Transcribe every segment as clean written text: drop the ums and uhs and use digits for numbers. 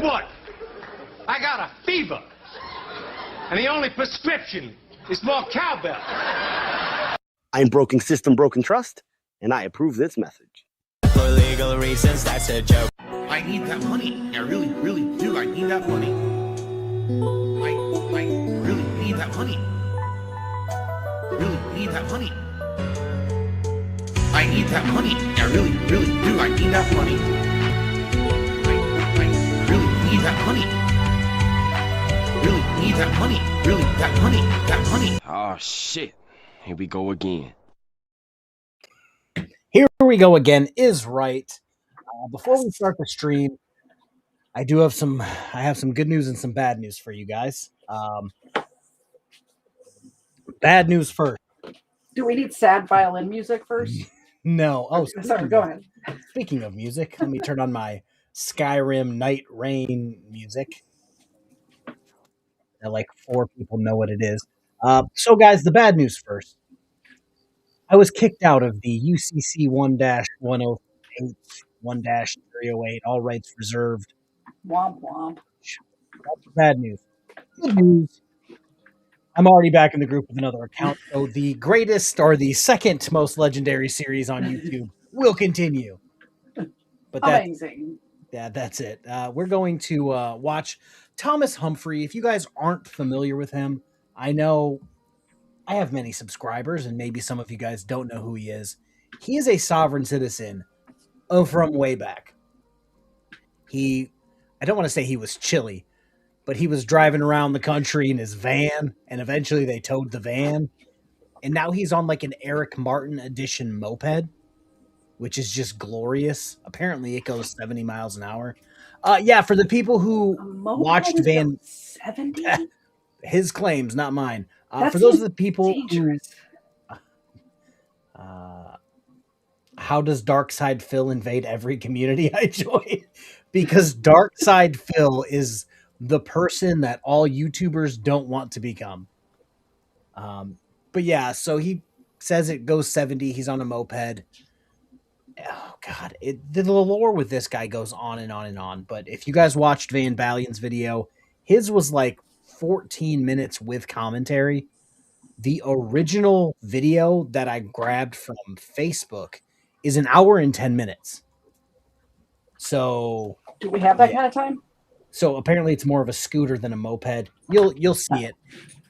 what? I got a fever. And the only prescription is more cowbell. I'm Broken System, Broken Trust, and I approve this message. For legal reasons, that's a joke. I need that money. I really, really do. I need that money. I really need that money. Really need that money. I need that money. I really, really do. I need that money. I really need that money. Really need that money. Really, that money. That money. Oh, shit. Here we go again. Here we go again is right. Before we start the stream, I have some good news and some bad news for you guys. Bad news first. Do we need sad violin music first? No. Oh, sorry. Go ahead. Speaking of music, let me turn on my Skyrim Night Rain music. Like 4 people know what it is. So, guys, the bad news first. I was kicked out of the UCC 1-108, 1-308, all rights reserved. Womp womp. That's bad news. Good news. I'm already back in the group with another account, so the greatest or the second most legendary series on YouTube will continue. But amazing. That's it. We're going to watch Thomas Humphrey. If you guys aren't familiar with him, I know I have many subscribers, and maybe some of you guys don't know who he is. He is a sovereign citizen from way back. I don't want to say he was chilly, but he was driving around the country in his van, and eventually they towed the van. And now he's on like an Eric Martin edition moped, which is just glorious. Apparently it goes 70 miles an hour. Yeah, for the people who watched Van... 70? His claims, not mine. For those of the people dangerous. Who... how does Darkside Phil invade every community I join? Because Darkside Phil is the person that all YouTubers don't want to become. But yeah, so he says it goes 70. He's on a moped. Oh God, the lore with this guy goes on and on and on. But if you guys watched Van Balion's video, his was like 14 minutes with commentary. The original video that I grabbed from Facebook is an hour and 10 minutes. So do we have that kind of time? So apparently it's more of a scooter than a moped. You'll see it.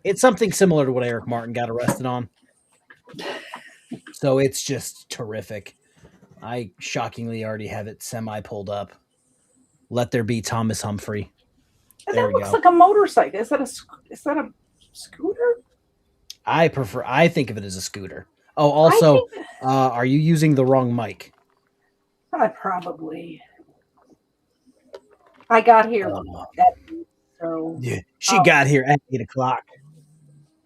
It's something similar to what Eric Martin got arrested on. So it's just terrific. I shockingly already have it semi pulled up. Let there be Thomas Humphrey. And that looks like a motorcycle. Is that a scooter? I think of it as a scooter. Oh, also, are you using the wrong mic? I probably. I got here so yeah, she got here at 8 o'clock.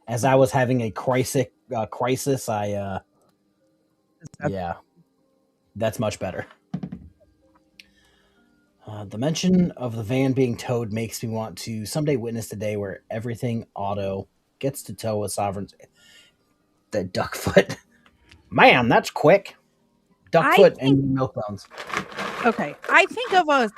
As I was having a crisis, yeah, that's much better. The mention of the van being towed makes me want to someday witness the day where everything auto gets to tow a sovereign. The Duckfoot, man, that's quick. Duckfoot and milk bones. Okay, I think of a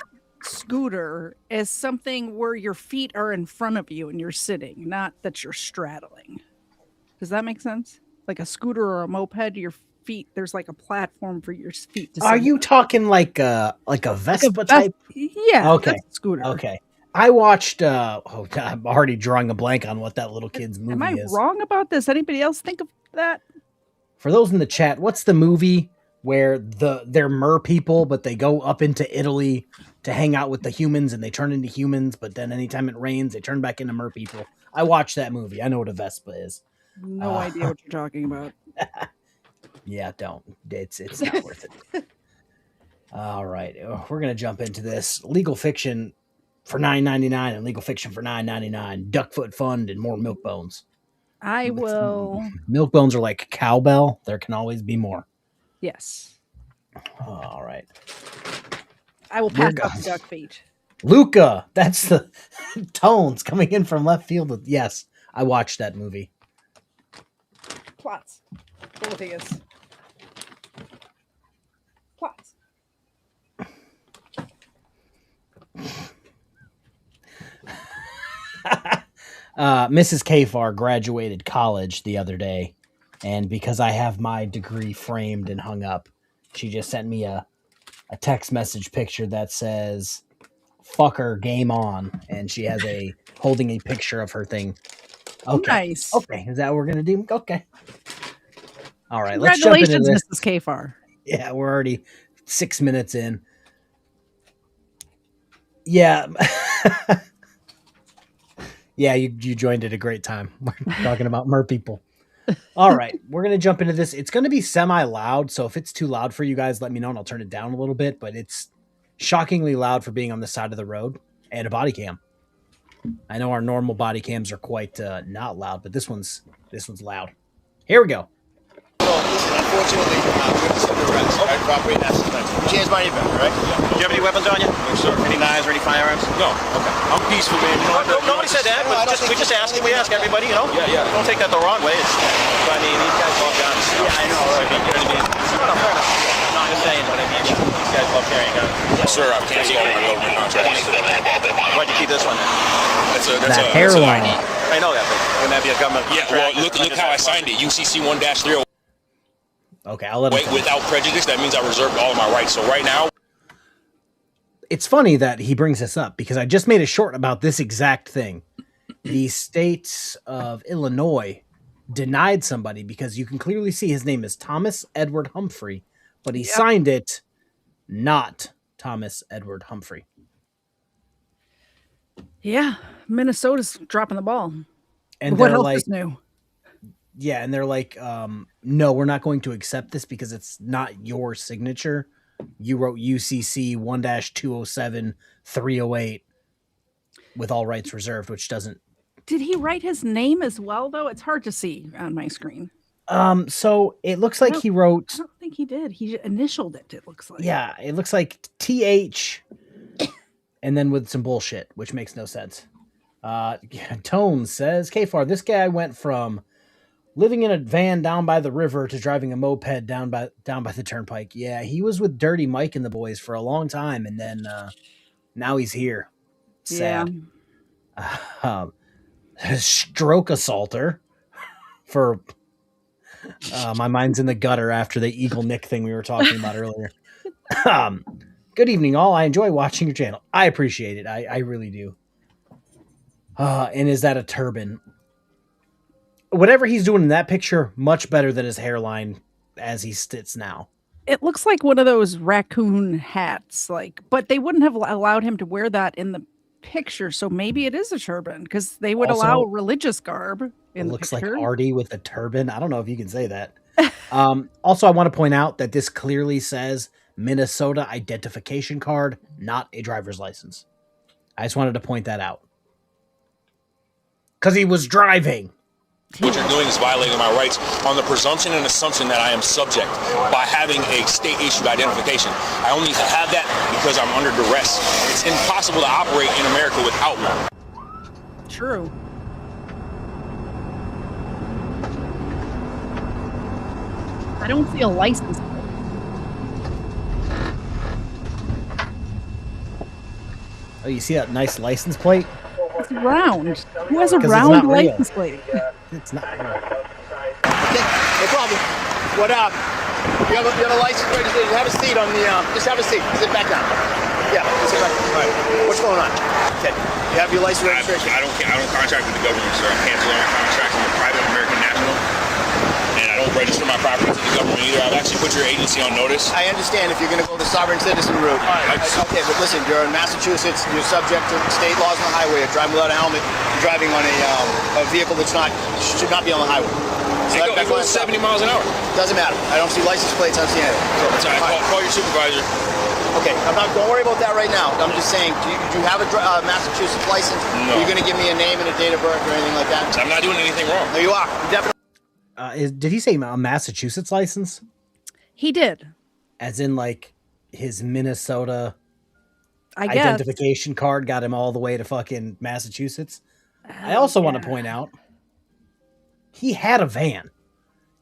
scooter as something where your feet are in front of you and you're sitting, not that you're straddling. Does that make sense? Like a scooter or a moped, your feet, there's like a platform for your feet to sit. Are you talking like a Vespa type? Yeah. Okay. That's a scooter. Okay. I watched I'm already drawing a blank on what that little kid's movie is. Am I wrong about this? Anybody else think of that? For those in the chat, what's the movie where they're mer people, but they go up into Italy to hang out with the humans and they turn into humans, but then anytime it rains, they turn back into mer people? I watched that movie. I know what a Vespa is. No idea what you're talking about. Yeah, don't. It's not worth it. All right. We're going to jump into this. Legal fiction for $9.99 and legal fiction for $9.99. Duckfoot Fund and more milk bones. I will. Milk bones are like cowbell. There can always be more. Yes. All right. I will pack up the duck feet. Luca. That's the tones coming in from left field. Yes, I watched that movie. Plots. Politics. Plots. Mrs. Kafar graduated college the other day, and because I have my degree framed and hung up, she just sent me a text message picture that says "fucker game on," and she has holding a picture of her thing. Okay, Nice. okay, is that what we're gonna do? Okay, all right. Let's jump into Congratulations, this. Mrs. Kafar. Yeah, we're already 6 minutes in. Yeah. Yeah, you joined at a great time. We're talking about mer people. All right, we're going to jump into this. It's going to be semi-loud, so if it's too loud for you guys, let me know and I'll turn it down a little bit, but it's shockingly loud for being on the side of the road and a body cam. I know our normal body cams are quite not loud, but this one's loud. Here we go. Unfortunately, witness of the arrest. Okay. Property and assets. You changed my event, right? Yeah. Do you have any weapons on you? No, sir. Any knives or any firearms? No. Okay. I'm peaceful, man. You know, nobody said that, but we just ask everybody, you know? Yeah. Don't take that the wrong way. I mean, these guys love guns. Yeah, I know. Right? You know what I mean? No, fair enough. I'm not just saying, but I mean, these guys love carrying guns. Yes, sir. I've canceled all my government contracts. Why'd you keep this one then? That's a hairline. I know that, but wouldn't that be a government contract? Yeah, well, look how I signed it. UCC 1-3. Okay, I'll let him. Without prejudice, that means I reserved all of my rights. So right now, it's funny that he brings this up because I just made a short about this exact thing. The state of Illinois denied somebody because you can clearly see his name is Thomas Edward Humphrey, but he signed it not Thomas Edward Humphrey. Yeah, Minnesota's dropping the ball. And what they're else like, is new? Yeah, and they're like, no, we're not going to accept this because it's not your signature. You wrote UCC 1-207 308 with all rights reserved, which doesn't. Did he write his name as well, though? It's hard to see on my screen. So it looks like he wrote. I don't think he did. He initialed it, it looks like. Yeah, it looks like TH and then with some bullshit, which makes no sense. Tone says, Kfar, this guy went from living in a van down by the river to driving a moped down by the turnpike. Yeah, he was with Dirty Mike and the boys for a long time, and then now he's here. Sad. Yeah. Stroke assaulter for my mind's in the gutter after the Eagle Nick thing we were talking about earlier. Good evening, all. I enjoy watching your channel. I appreciate it. I really do. And is that a turban? Whatever he's doing in that picture, much better than his hairline as he sits now. It looks like one of those raccoon hats, but they wouldn't have allowed him to wear that in the picture, so maybe it is a turban because they would allow religious garb in the picture. Looks like Artie with a turban. I don't know if you can say that. Also, I want to point out that this clearly says Minnesota identification card, not a driver's license. I just wanted to point that out. Because he was driving. What you're doing is violating my rights on the presumption and assumption that I am subject by having a state-issued identification. I only have that because I'm under duress. It's impossible to operate in America without one. True. I don't see a license plate. Oh, you see that nice license plate? It's round. Who has a round license plate? It's not real. Okay, no problem. What up? You have a license registration. Have a seat on the. Just have a seat. Sit back down. Yeah, sit back down. All right. What's going on? Okay. You have your license registration. I don't contract with the government, sir. I'm canceling our contract. I'm a private American national, and I don't register my property to the government either. I've actually put your agency on notice. I understand if you're going to go the sovereign citizen route. All right. Okay, but listen, you're in Massachusetts. You're subject to state laws on the highway. You're driving without a helmet. You're driving on a vehicle that should not be on the highway. So it goes 70 miles an hour. Doesn't matter. I don't see license plates. I don't see anything. So call your supervisor. Okay, don't worry about that right now. I'm just saying, do you have a Massachusetts license? No. Are you going to give me a name and a date of birth or anything like that? I'm not doing anything wrong. No, you are. You definitely. Did he say a Massachusetts license? He did. As in, his Minnesota identification card got him all the way to fucking Massachusetts. I also want to point out, he had a van,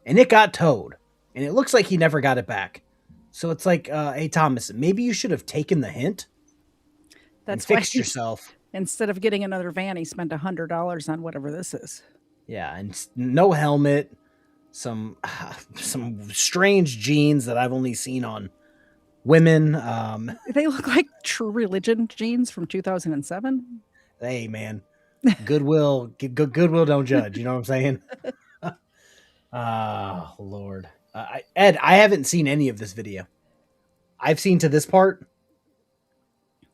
and it got towed, and it looks like he never got it back. So it's like, hey, Thomas, maybe you should have taken the hint and fixed yourself. Instead of getting another van, he spent $100 on whatever this is. Yeah, and no helmet, some strange jeans that I've only seen on women. They look like True Religion jeans from 2007. Hey, man, Goodwill don't judge. You know what I'm saying? Oh, Lord. Ed, I haven't seen any of this video. I've seen to this part.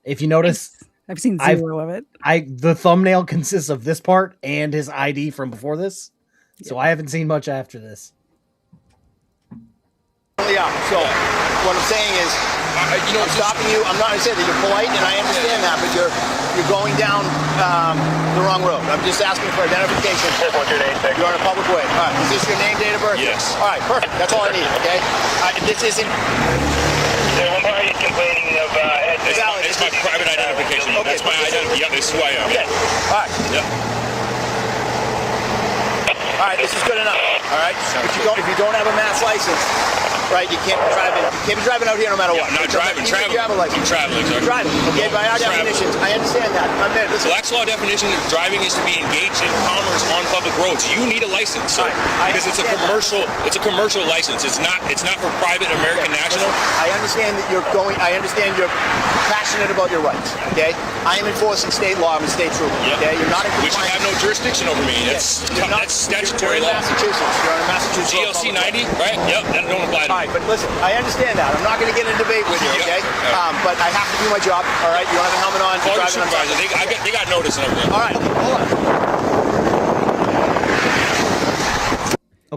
If you notice, I've seen zero of it. The thumbnail consists of this part and his ID from before this. So I haven't seen much after this. Yeah, so what I'm saying is, I'm stopping you. I'm not going to say that you're polite, and I understand that, but you're going down the wrong road. I'm just asking for identification. You're on a public way. All right, is this your name, date of birth? Yes. All right, perfect. That's all I need, okay? This isn't... It's my private identification. Okay, that's my identity. Yeah, this is who I am. Okay, all right. Yep. All right, this is good enough. All right, if you don't have a mass license, right, you can't be driving out here no matter what. I'm not driving. Traveling. I'm traveling. Exactly. Driving. Okay, by our definitions, I understand that. I'm there. Listen. Black's law definition of driving is to be engaged in commerce on public roads. You need a license, so, because it's a commercial. It's a commercial license. It's not for private American national. Listen, I understand that you're going. I understand you're passionate about your rights. Okay, I am enforcing state law. I'm a state trooper. Yep. Okay, you're not in Which you have no jurisdiction over me. That's statutory you're in law. Massachusetts. You're on a Massachusetts GLC 90, right? Yep, that don't apply to me. All right, but listen, I understand that. I'm not going to get in a debate with you, okay? But I have to do my job, all right? You don't have a helmet on. Call your Driving supervisor. They got notice and everything. All right, hold on.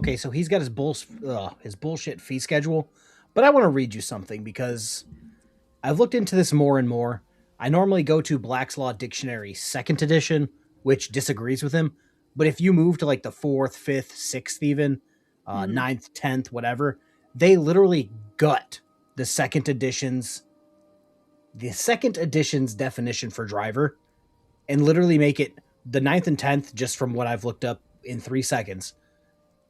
Okay, so he's got his bullshit fee schedule, but I want to read you something because I've looked into this more and more. I normally go to Black's Law Dictionary 2nd edition, which disagrees with him. But if you move to like the 4th, 5th, 6th even, 9th, 10th, whatever, they literally gut the 2nd edition's definition for driver and literally make it the 9th and 10th, just from what I've looked up in 3 seconds.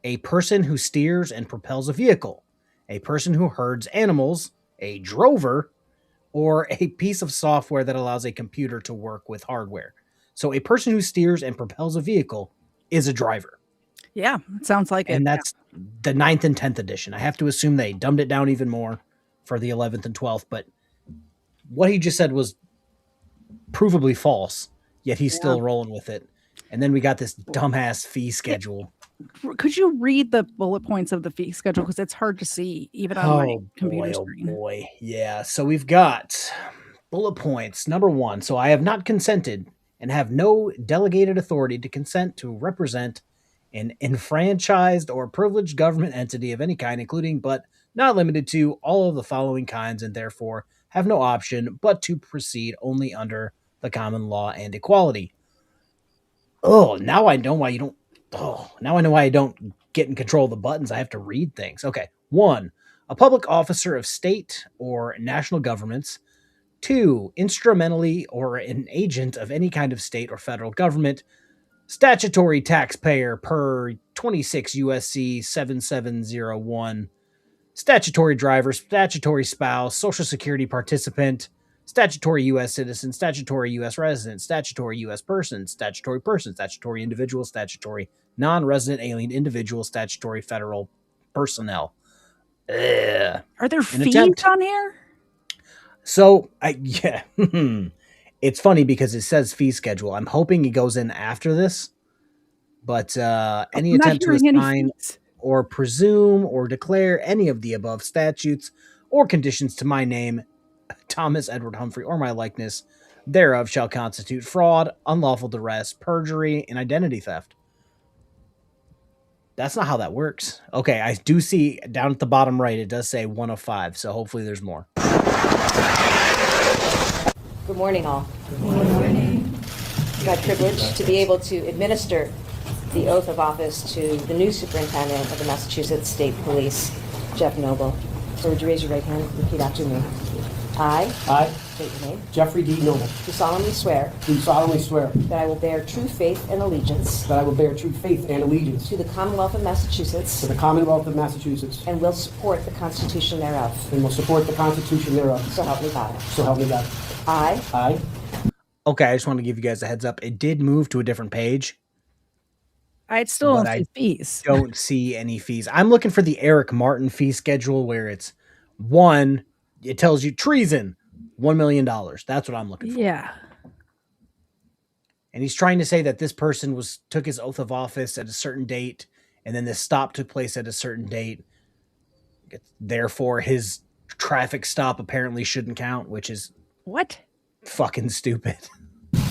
A person who steers and propels a vehicle, a person who herds animals, a drover, or a piece of software that allows a computer to work with hardware. So a person who steers and propels a vehicle is a driver. Yeah, it sounds like it. And that's the 9th and 10th edition. I have to assume they dumbed it down even more for the 11th and 12th, but what he just said was provably false, yet he's still rolling with it. And then we got this dumbass fee schedule. Could you read the bullet points of the fee schedule? Because it's hard to see even on my computer screen. Oh boy. Yeah. So we've got bullet points. Number 1. So I have not consented and have no delegated authority to consent to represent an enfranchised or privileged government entity of any kind, including but not limited to all of the following kinds, and therefore have no option but to proceed only under the common law and equality. Oh, now I know why you don't. Oh, now I know why I don't get in control of the buttons. I have to read things. Okay. 1, a public officer of state or national governments. 2, instrumentally or an agent of any kind of state or federal government. Statutory taxpayer per 26 USC 7701. Statutory driver, statutory spouse, Social Security participant, statutory U.S. citizen, statutory U.S. resident, statutory U.S. person, statutory individual, statutory non-resident alien individual, statutory federal personnel. Ugh. Are there fees on here? So, it's funny because it says fee schedule. I'm hoping it goes in after this, but any attempt to assign or presume or declare any of the above statutes or conditions to my name, Thomas Edward Humphrey, or my likeness thereof shall constitute fraud, unlawful duress, perjury, and identity theft. That's not how that works. Okay, I do see down at the bottom right, it does say 1 of 5, so hopefully there's more. Good morning, all. Good morning. Got privilege to be able to administer the oath of office to the new superintendent of the Massachusetts State Police, Jeff Noble. So would you raise your right hand and repeat after me? I state your name. Jeffrey D. Noble. Do solemnly swear. Do solemnly swear. That I will bear true faith and allegiance. That I will bear true faith and allegiance. To the Commonwealth of Massachusetts. To the Commonwealth of Massachusetts. And will support the Constitution thereof. And will support the Constitution thereof. So help me God. So help me God. I Okay, I just want to give you guys a heads up. It did move to a different page. I'd still but don't I see fees. don't see any fees. I'm looking for the Eric Martin fee schedule where it's one, it tells you treason, $1 million. That's what I'm looking for. Yeah. And he's trying to say that this person took his oath of office at a certain date, and then this stop took place at a certain date. Therefore, his traffic stop apparently shouldn't count, which is what? Fucking stupid.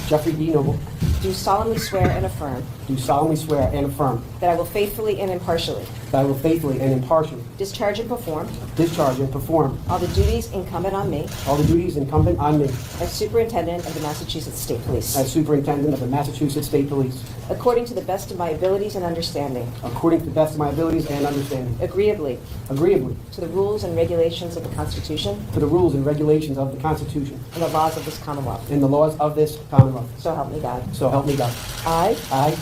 Jeffrey D. Noble. Do solemnly swear and affirm. Do solemnly swear and affirm. That I will faithfully and impartially. That I will faithfully and impartially. Discharge and perform. Discharge and perform. All the duties incumbent on me. All the duties incumbent on me. As Superintendent of the Massachusetts State Police. As Superintendent of the Massachusetts State Police. According to the best of my abilities and understanding. According to the best of my abilities and understanding. Agreeably. Agreeably. To the rules and regulations of the Constitution. To the rules and regulations of the Constitution. And the laws of this Commonwealth. And the laws of this Commonwealth. So help me God. So help me God. I,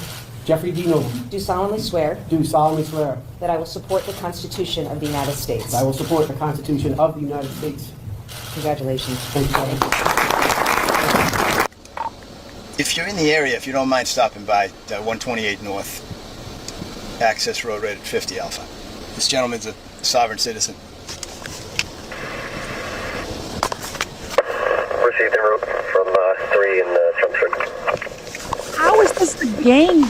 Jeffrey D. Noble. Do solemnly swear. Do solemnly swear. That I will support the Constitution of the United States. That I will support the Constitution of the United States. Congratulations. Thank you. If you're in the area, if you don't mind stopping by 128 North, access road rated 50 Alpha. This gentleman's a sovereign citizen. Received en route from 3 in Chelmsford. How is this a game?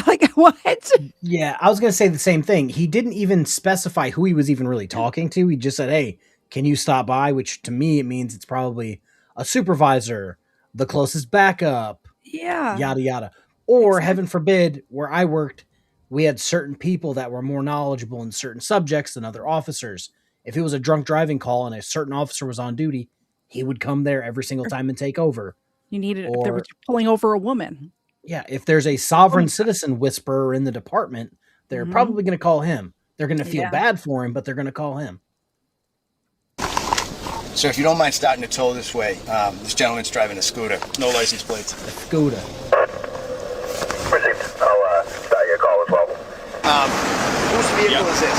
Like, what? Yeah, I was going to say the same thing. He didn't even specify who he was even really talking to. He just said, hey, can you stop by? Which to me, it means it's probably a supervisor, the closest backup, yeah, yada, yada. Or heaven forbid, where I worked, we had certain people that were more knowledgeable in certain subjects than other officers. If it was a drunk driving call and a certain officer was on duty, he would come there every single time and take over. You needed if they were pulling over a woman. Yeah, if there's a sovereign citizen whisperer in the department, they're probably going to call him. They're going to feel bad for him, but they're going to call him. Sir, if you don't mind starting to tow this way, this gentleman's driving a scooter. No license plates. A scooter. Received. I'll start your call as well. Whose vehicle is this?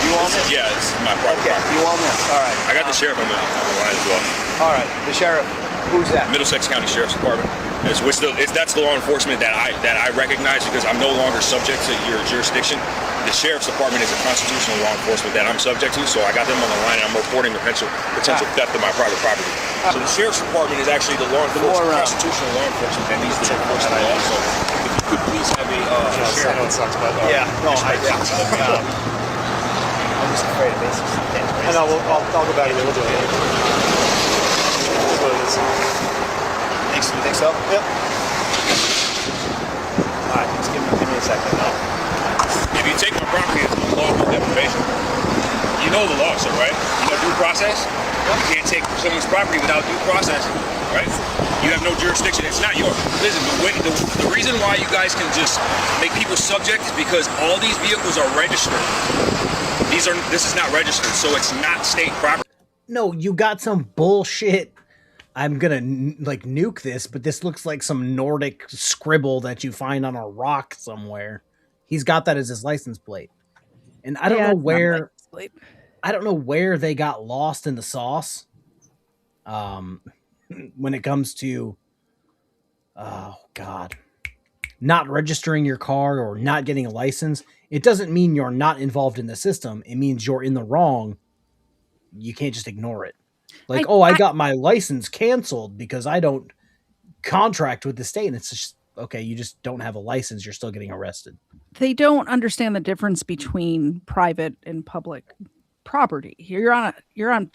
You own this? Yeah, it's my private property. You own this? All right. I got the sheriff on the line as well. All right. The sheriff. Who's that? Middlesex County Sheriff's Department. That's the law enforcement that I recognize because I'm no longer subject to your jurisdiction. The Sheriff's Department is a constitutional law enforcement that I'm subject to, so I got them on the line and I'm reporting the potential theft of my private property. So the Sheriff's Department is actually the law enforcement, constitutional law enforcement that needs to enforce the law. So if you could please have a sheriff. I know it sucks, but I'm just afraid of basic stuff. I know, I'll go back and we'll do it. You think so? Yep. Alright, just give me a second now. If you take my property, it's unlawful deprivation. You know the law, sir, right? You know due process? You can't take someone's property without due process, right? You have no jurisdiction. It's not yours. Listen, the reason why you guys can just make people subject is because all these vehicles are registered. This is not registered, so it's not state property. No, you got some bullshit. I'm gonna nuke this, but this looks like some Nordic scribble that you find on a rock somewhere. He's got that as his license plate, and I don't know where. I don't know where they got lost in the sauce. When it comes to, oh God, not registering your car or not getting a license, it doesn't mean you're not involved in the system. It means you're in the wrong. You can't just ignore it. Like, I got my license canceled because I don't contract with the state. And it's just, okay, you just don't have a license. You're still getting arrested. They don't understand the difference between private and public property. You're on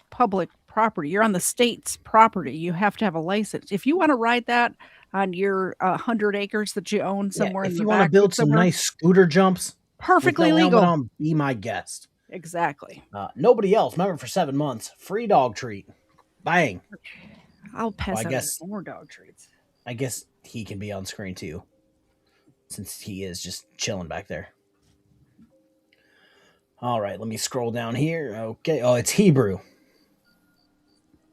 public property. You're on the state's property. You have to have a license. If you want to ride that on your 100 acres that you own somewhere in the back. If you want to build some nice scooter jumps, perfectly legal. Be my guest. Exactly. Nobody else. Remember, for 7 months, free dog treat. Bang. I'll pass out more dog treats. I guess he can be on screen too, since he is just chilling back there. All right, let me scroll down here. Okay. Oh, it's Hebrew.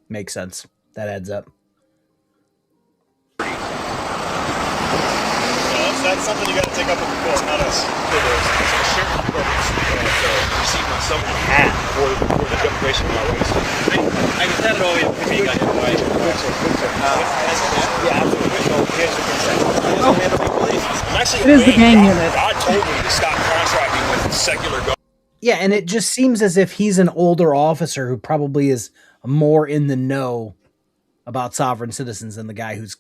Makes sense. That adds up. That's something you got to take up with the court, not us. The sheriff received my summons for the deprivation of my rights. I can send it over if you got it. Good, sir. Yeah, absolutely. It is the gang unit. God told me to stop contracting with secular government. Yeah, and it just seems as if he's an older officer who probably is more in the know about sovereign citizens than the guy who's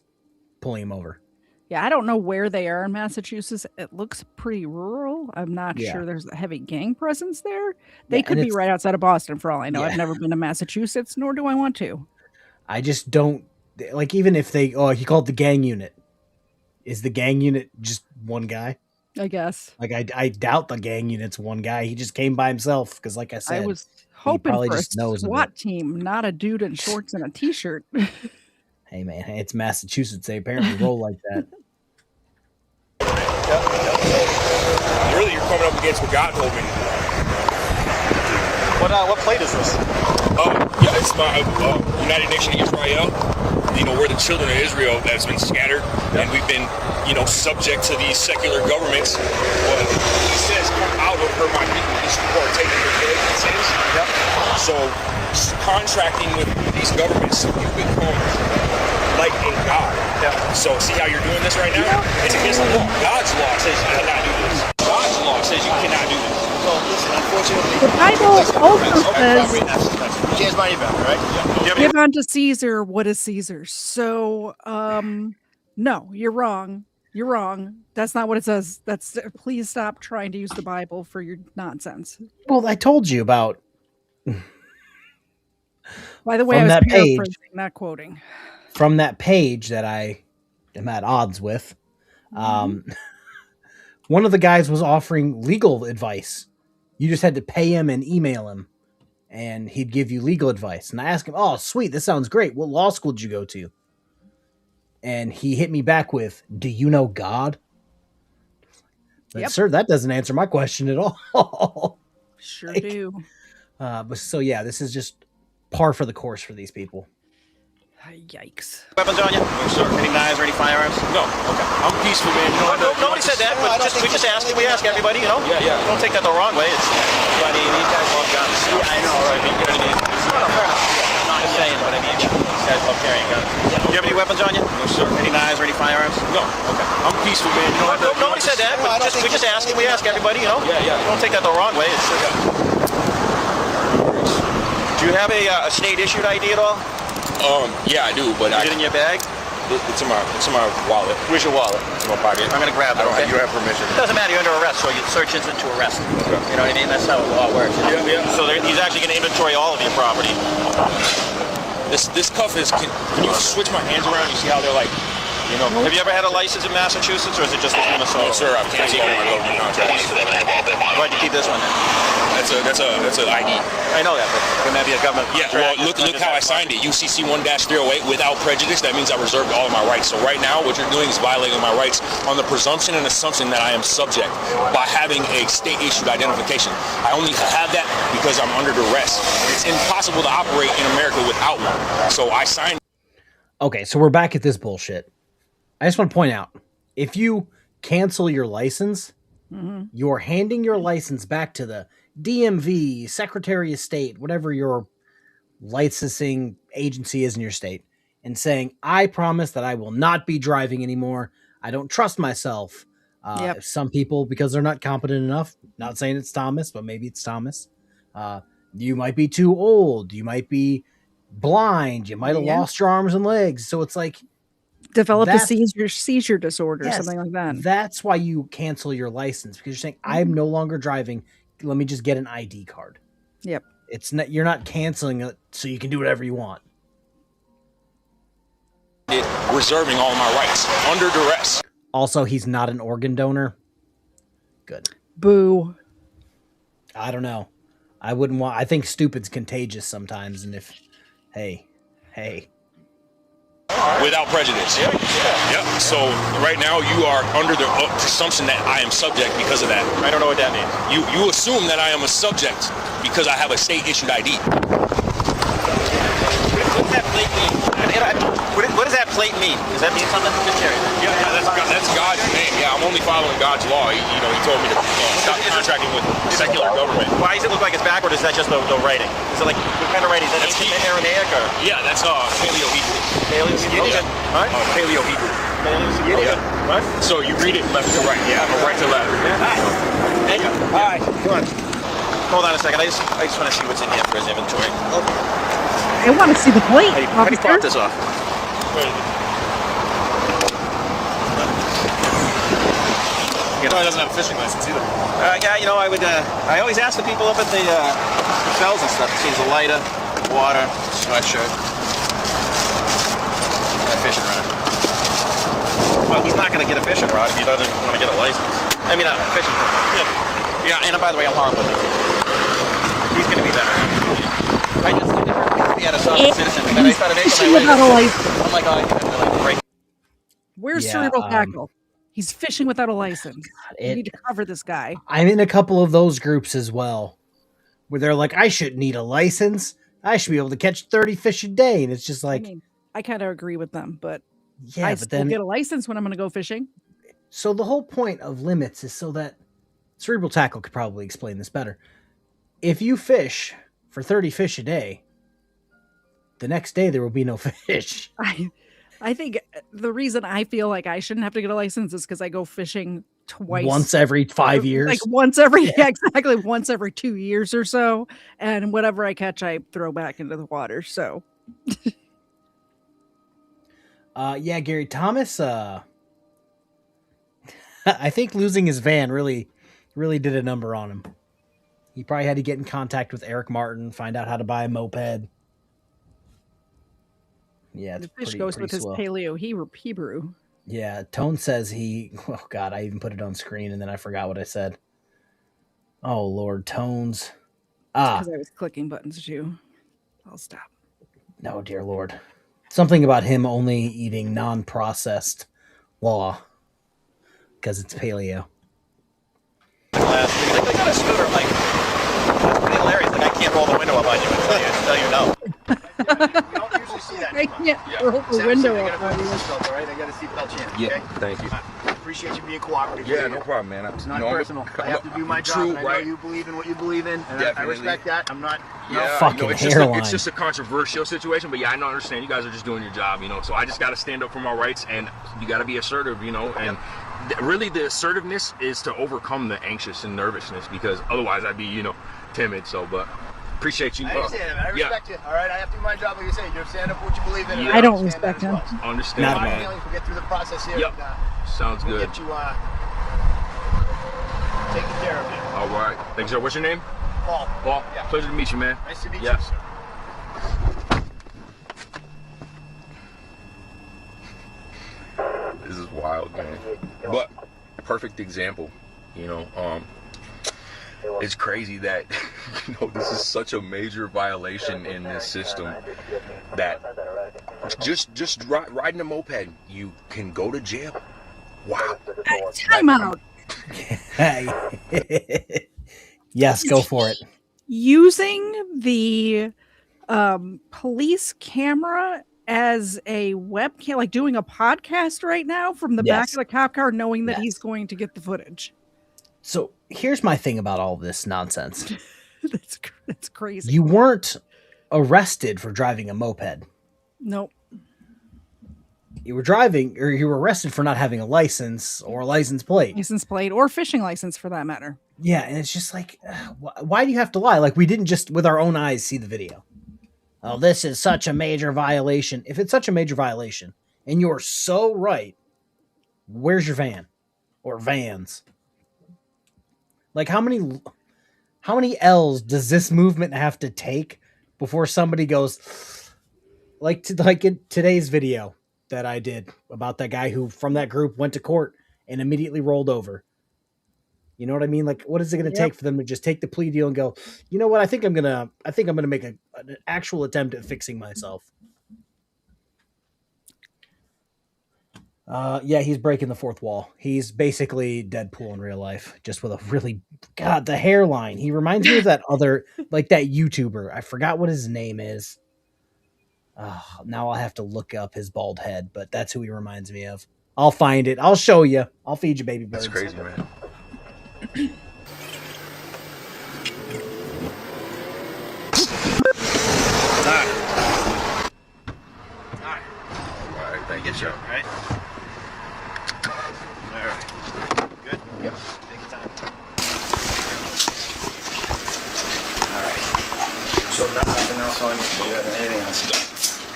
pulling him over. Yeah, I don't know where they are in Massachusetts. It looks pretty rural. I'm not sure there's a heavy gang presence there. They could be right outside of Boston for all I know. I've never been to Massachusetts, nor do I want to. I just don't like, even if they he called the gang unit. Is the gang unit just one guy? I guess. Like I doubt the gang unit's one guy. He just came by himself because, like I said, I was hoping for a knows SWAT team, not a dude in shorts and a t-shirt. Hey man, it's Massachusetts. They apparently roll like that. Really, you're coming up against what God told me to do. What plate is this? Yeah, it's my United Nation of Israel. You know, we're the children of Israel that's been scattered, and we've been, subject to these secular governments. Well, he says, "Come out of her, my people, these people are taking their daily sins." Yep. So, contracting with these governments, you become like a god. Yep. So, see how you're doing this right now? It's against the law. God's law says you cannot do this. God's law says you cannot do this. So, listen, unfortunately, the Bible also says, change my email, right? Give unto Caesar what is Caesar's. So, no, you're wrong. You're wrong. That's not what it says. Please stop trying to use the Bible for your nonsense. Well, I told you about. By the way, I was paraphrasing, not quoting. From that page that I am at odds with, one of the guys was offering legal advice. You just had to pay him and email him, and he'd give you legal advice. And I asked him, "Oh, sweet, this sounds great. What law school did you go to?" And he hit me back with, "Do you know God?" But, sir, that doesn't answer my question at all. Sure do. But so yeah, this is just par for the course for these people. Yikes. Weapons on you? No, sir. Any knives or any firearms? No. Okay. I'm peaceful, man. Nobody said that, but we just asked. We ask everybody, Yeah. Don't take that the wrong way. It's funny. These guys love guns. Yeah, I know, right? You know what I mean? No, fair enough. I'm not just saying, but I mean, these guys love carrying guns. Do you have any weapons on you? No, sir. Any knives or any firearms? No. Okay. I'm peaceful, man. Nobody said that, but we just ask. We ask everybody, Yeah. Don't take that the wrong way. It's Do you have a state-issued ID at all? Yeah, I do, but Is it in your bag? It's in my wallet. Where's your wallet? It's in my pocket. I'm gonna grab it. Okay? You have permission. It doesn't matter. You're under arrest, so your search isn't to arrest. Okay. You know what I mean? That's how the law works. Yeah. So he's actually gonna inventory all of your property. This cuff is. Can you switch my hands around? You see how they're like, Have you ever had a license in Massachusetts, or is it just this Minnesota? No, sir. I've canceled all my government contracts. Why'd you keep this one then? That's an ID. I know that, but wouldn't that be a government? Yeah. Well, look how I signed it. UCC 1-308 without prejudice. That means I reserved all of my rights. So right now, what you're doing is violating my rights on the presumption and assumption that I am subject by having a state-issued identification. I only have that because I'm under duress. It's impossible to operate in America without one. So I signed. Okay, so we're back at this bullshit. I just want to point out, if you cancel your license, you're handing your license back to the DMV, Secretary of State, whatever your licensing agency is in your state, and saying, "I promise that I will not be driving anymore. I don't trust myself." Some people, because they're not competent enough, not saying it's Thomas, but maybe it's Thomas. You might be too old. You might be blind. You might have lost your arms and legs. So it's like, develop a seizure disorder, something like that. That's why you cancel your license, because you're saying, "I'm no longer driving. Let me just get an ID card." Yep. It's not, you're not canceling it so you can do whatever you want. Reserving all of my rights under duress. Also, he's not an organ donor. Good. Boo. I don't know. I wouldn't want. I think stupid's contagious sometimes, and if, hey. Without prejudice. Yep. So right now you are under the presumption that I am subject because of that. I don't know what that means. You assume that I am a subject because I have a state-issued ID. What's that plate mean? What does that plate mean? Does that mean something? Yeah, that's God's name. Yeah, I'm only following God's law. He told me to stop contracting with secular government. Why does it look like it's backward? Is that just the writing? Is it like, what kind of writing? Is that ancient Aramaic or? Yeah, that's Paleo-Hebrew. Paleo Hebrew. Okay. All right. Paleo Hebrew. Paleo Hebrew. Yeah. All right. So you read it left to right. Yeah, from right to left. Thank you. All right. Come on. Hold on a second. I just want to see what's in here for his inventory. I want to see the plate. How do you pop this off? He doesn't have a fishing license either. Yeah, you know, I always ask the people up at the cells and stuff. It seems a lighter, water, sweatshirt. A fishing rod. Well, he's not going to get a fishing rod if he doesn't want to get a license. I mean, a fishing rod. Yeah, and by the way, I'm horrible. He's going to be better. I just he had a sovereign citizen, and then I started making my way. Oh my God, I have to like break. Where's cerebral tackle? He's fishing without a license. You need to cover this guy. I'm in a couple of those groups as well, where they're like, I shouldn't need a license. I should be able to catch 30 fish a day. And it's just like, I mean, I kind of agree with them, but yeah, I but still then get a license when I'm going to go fishing. So the whole point of limits is so that cerebral tackle could probably explain this better. If you fish for 30 fish a day, the next day there will be no fish. I think the reason I feel like I shouldn't have to get a license is because I go fishing twice. Once every 5 years? Like once every, yeah, exactly. Once every 2 years or so. And whatever I catch, I throw back into the water. So. Yeah, Gary Thomas, I think losing his van really did a number on him. He probably had to get in contact with Eric Martin, find out how to buy a moped. Yeah, it's the fish goes with his paleo Hebrew. Yeah, Tone says oh God, I even put it on screen and then I forgot what I said. Oh Lord, Tones. Because I was clicking buttons too. I'll stop. No, dear Lord. Something about him only eating non-processed law because it's paleo. They got a scooter, like, that's pretty hilarious. Like, I can't roll the window up on you and tell you no. I can't roll the window up on you. All right, I got a seatbelt chance. Yeah, okay? thank you. I appreciate you being cooperative. Yeah, no problem, man. It's not personal. I have to do my job. And I know you believe in what you believe in, and I respect that. I'm not. Yeah, fucking it's just a controversial situation, but yeah, I don't understand. You guys are just doing your job, so I just got to stand up for my rights, and you got to be assertive, and really the assertiveness is to overcome the anxious and nervousness, because otherwise I'd be, timid. So, but appreciate you. I understand, man. I respect you. All right, I have to do my job, like you say. You stand up for what you believe in. I don't respect him. Understand, Not man. We'll get through the process here. Yep. Sounds we'll good. Get you taken care of you. All right. Thanks, sir. What's your name? Paul. Paul. Yeah. Pleasure to meet you, man. Nice to meet you, Yeah. sir. This is wild, man. But perfect example, it's crazy that this is such a major violation in this system that just riding a moped, you can go to jail. Wow. Time out. Yes, go for it. Using the police camera as a webcam, like doing a podcast right now from the back of the cop car, knowing that he's going to get the footage. So here's my thing about all this nonsense. That's crazy. You weren't arrested for driving a moped. Nope. You were driving, or you were arrested for not having a license or a license plate. License plate or fishing license for that matter. Yeah, and it's just like, why do you have to lie? Like, we didn't just with our own eyes see the video. Oh, this is such a major violation. If it's such a major violation, and you're so right, where's your van? Or vans? Like, how many L's does this movement have to take before somebody goes, like in today's video that I did about that guy who from that group went to court and immediately rolled over. You know what I mean? Like, what is it going to take for them to just take the plea deal and go, you know what? I think I'm going to make an actual attempt at fixing myself. Yeah, he's breaking the fourth wall. He's basically Deadpool in real life, just with a really, God, the hairline. He reminds me of that other, like that YouTuber. I forgot what his name is. Now I'll have to look up his bald head, but that's who he reminds me of. I'll find it. I'll show you. I'll feed you, baby birds. That's crazy, man. Thank you, sir. All right. All right. Good? Yep. Take your time. All right. So nothing else on you? You got anything else? I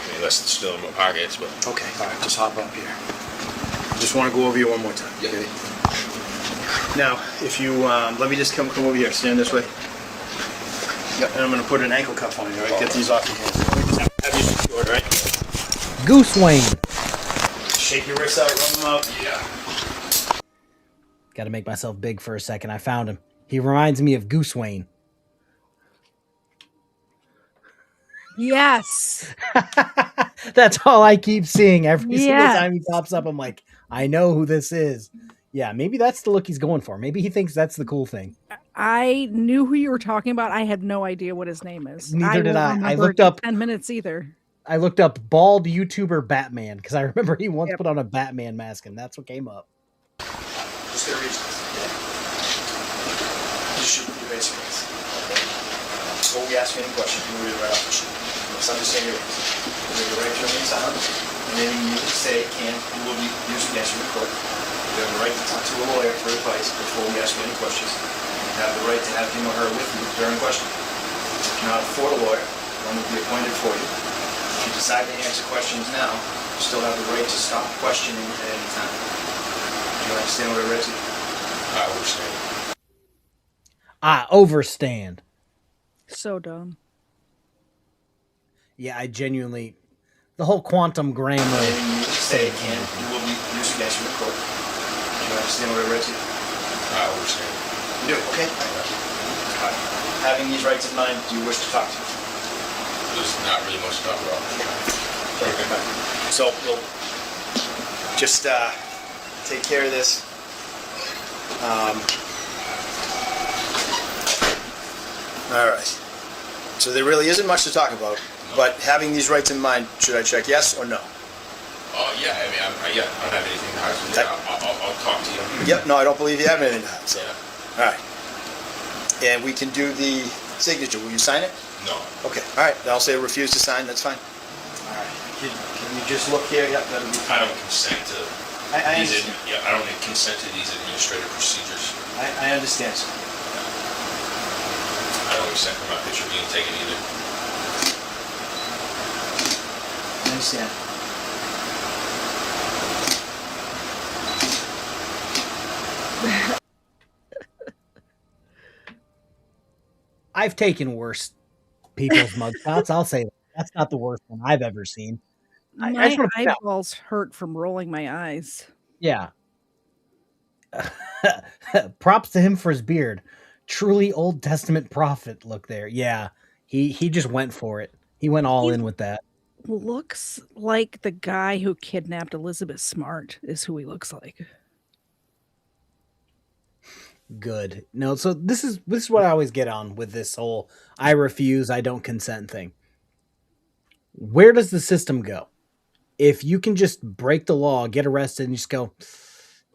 mean, unless it's still in my pockets, but... Okay, all right. Just hop up here. Just want to go over you one more time. Yeah. Okay? Now, if you, let me just come over here. Stand this way. Yep, and I'm going to put an ankle cuff on you, all right? Get these off your hands. Let me just have you secured, all right? Goose Wayne. Shake your wrists out, rub them out. Yeah. Got to make myself big for a second. I found him. He reminds me of Goose Wayne. Yes. That's all I keep seeing every single time he pops up. I'm like, I know who this is. Yeah, maybe that's the look he's going for. Maybe he thinks that's the cool thing. I knew who you were talking about. I had no idea what his name is. Neither did I. I looked looked up 10 minutes either. I looked up bald YouTuber Batman because I remember he once put on a Batman mask, and that's what came up. Just gonna reach this. Just shoot your basic face. Before we ask you any questions, you read it right off the sheet. Let's understand your rights. You have the right to remain silent, and anything you say and will be used against you in court. You have the right to talk to a lawyer for advice before we ask you any questions. You have the right to have him or her with you during questions. If you're not afford a lawyer, one will be appointed for you. If you decide to answer questions now, you still have the right to stop questioning at any time. Do you understand what I read to you? I understand. I overstand. So dumb. Yeah, I genuinely... The whole quantum grammar... Anything you say can and will be used against you in court. Do you understand what I read to you? I understand. You do? Okay. Having these rights in mind, do you wish to talk to me? There's not really much to talk about. So we'll just take care of this. All right. So there really isn't much to talk about, but having these rights in mind, should I check yes or no? Yeah, I mean, I don't have anything to hide. So I'll talk to you. Yep, no, I don't believe you have anything to hide. So. All right. And we can do the signature. Will you sign it? No. Okay, all right. Then I'll say refuse to sign. That's fine. All right. Can you just look here? Yep, that'll be fine. I don't consent to I these. understand. I don't consent to these administrative procedures. I understand, sir. I don't consent for my picture being taken either. I understand. I've taken worse people's mugshots. I'll say that. That's not the worst one I've ever seen. My eyeballs hurt from rolling my eyes. Yeah. Props to him for his beard. Truly Old Testament prophet look there. Yeah. He just went for it. He went all in with that. Looks like the guy who kidnapped Elizabeth Smart is who he looks like. Good. No, so this is what I always get on with this whole I refuse, I don't consent thing. Where does the system go? If you can just break the law, get arrested, and just go,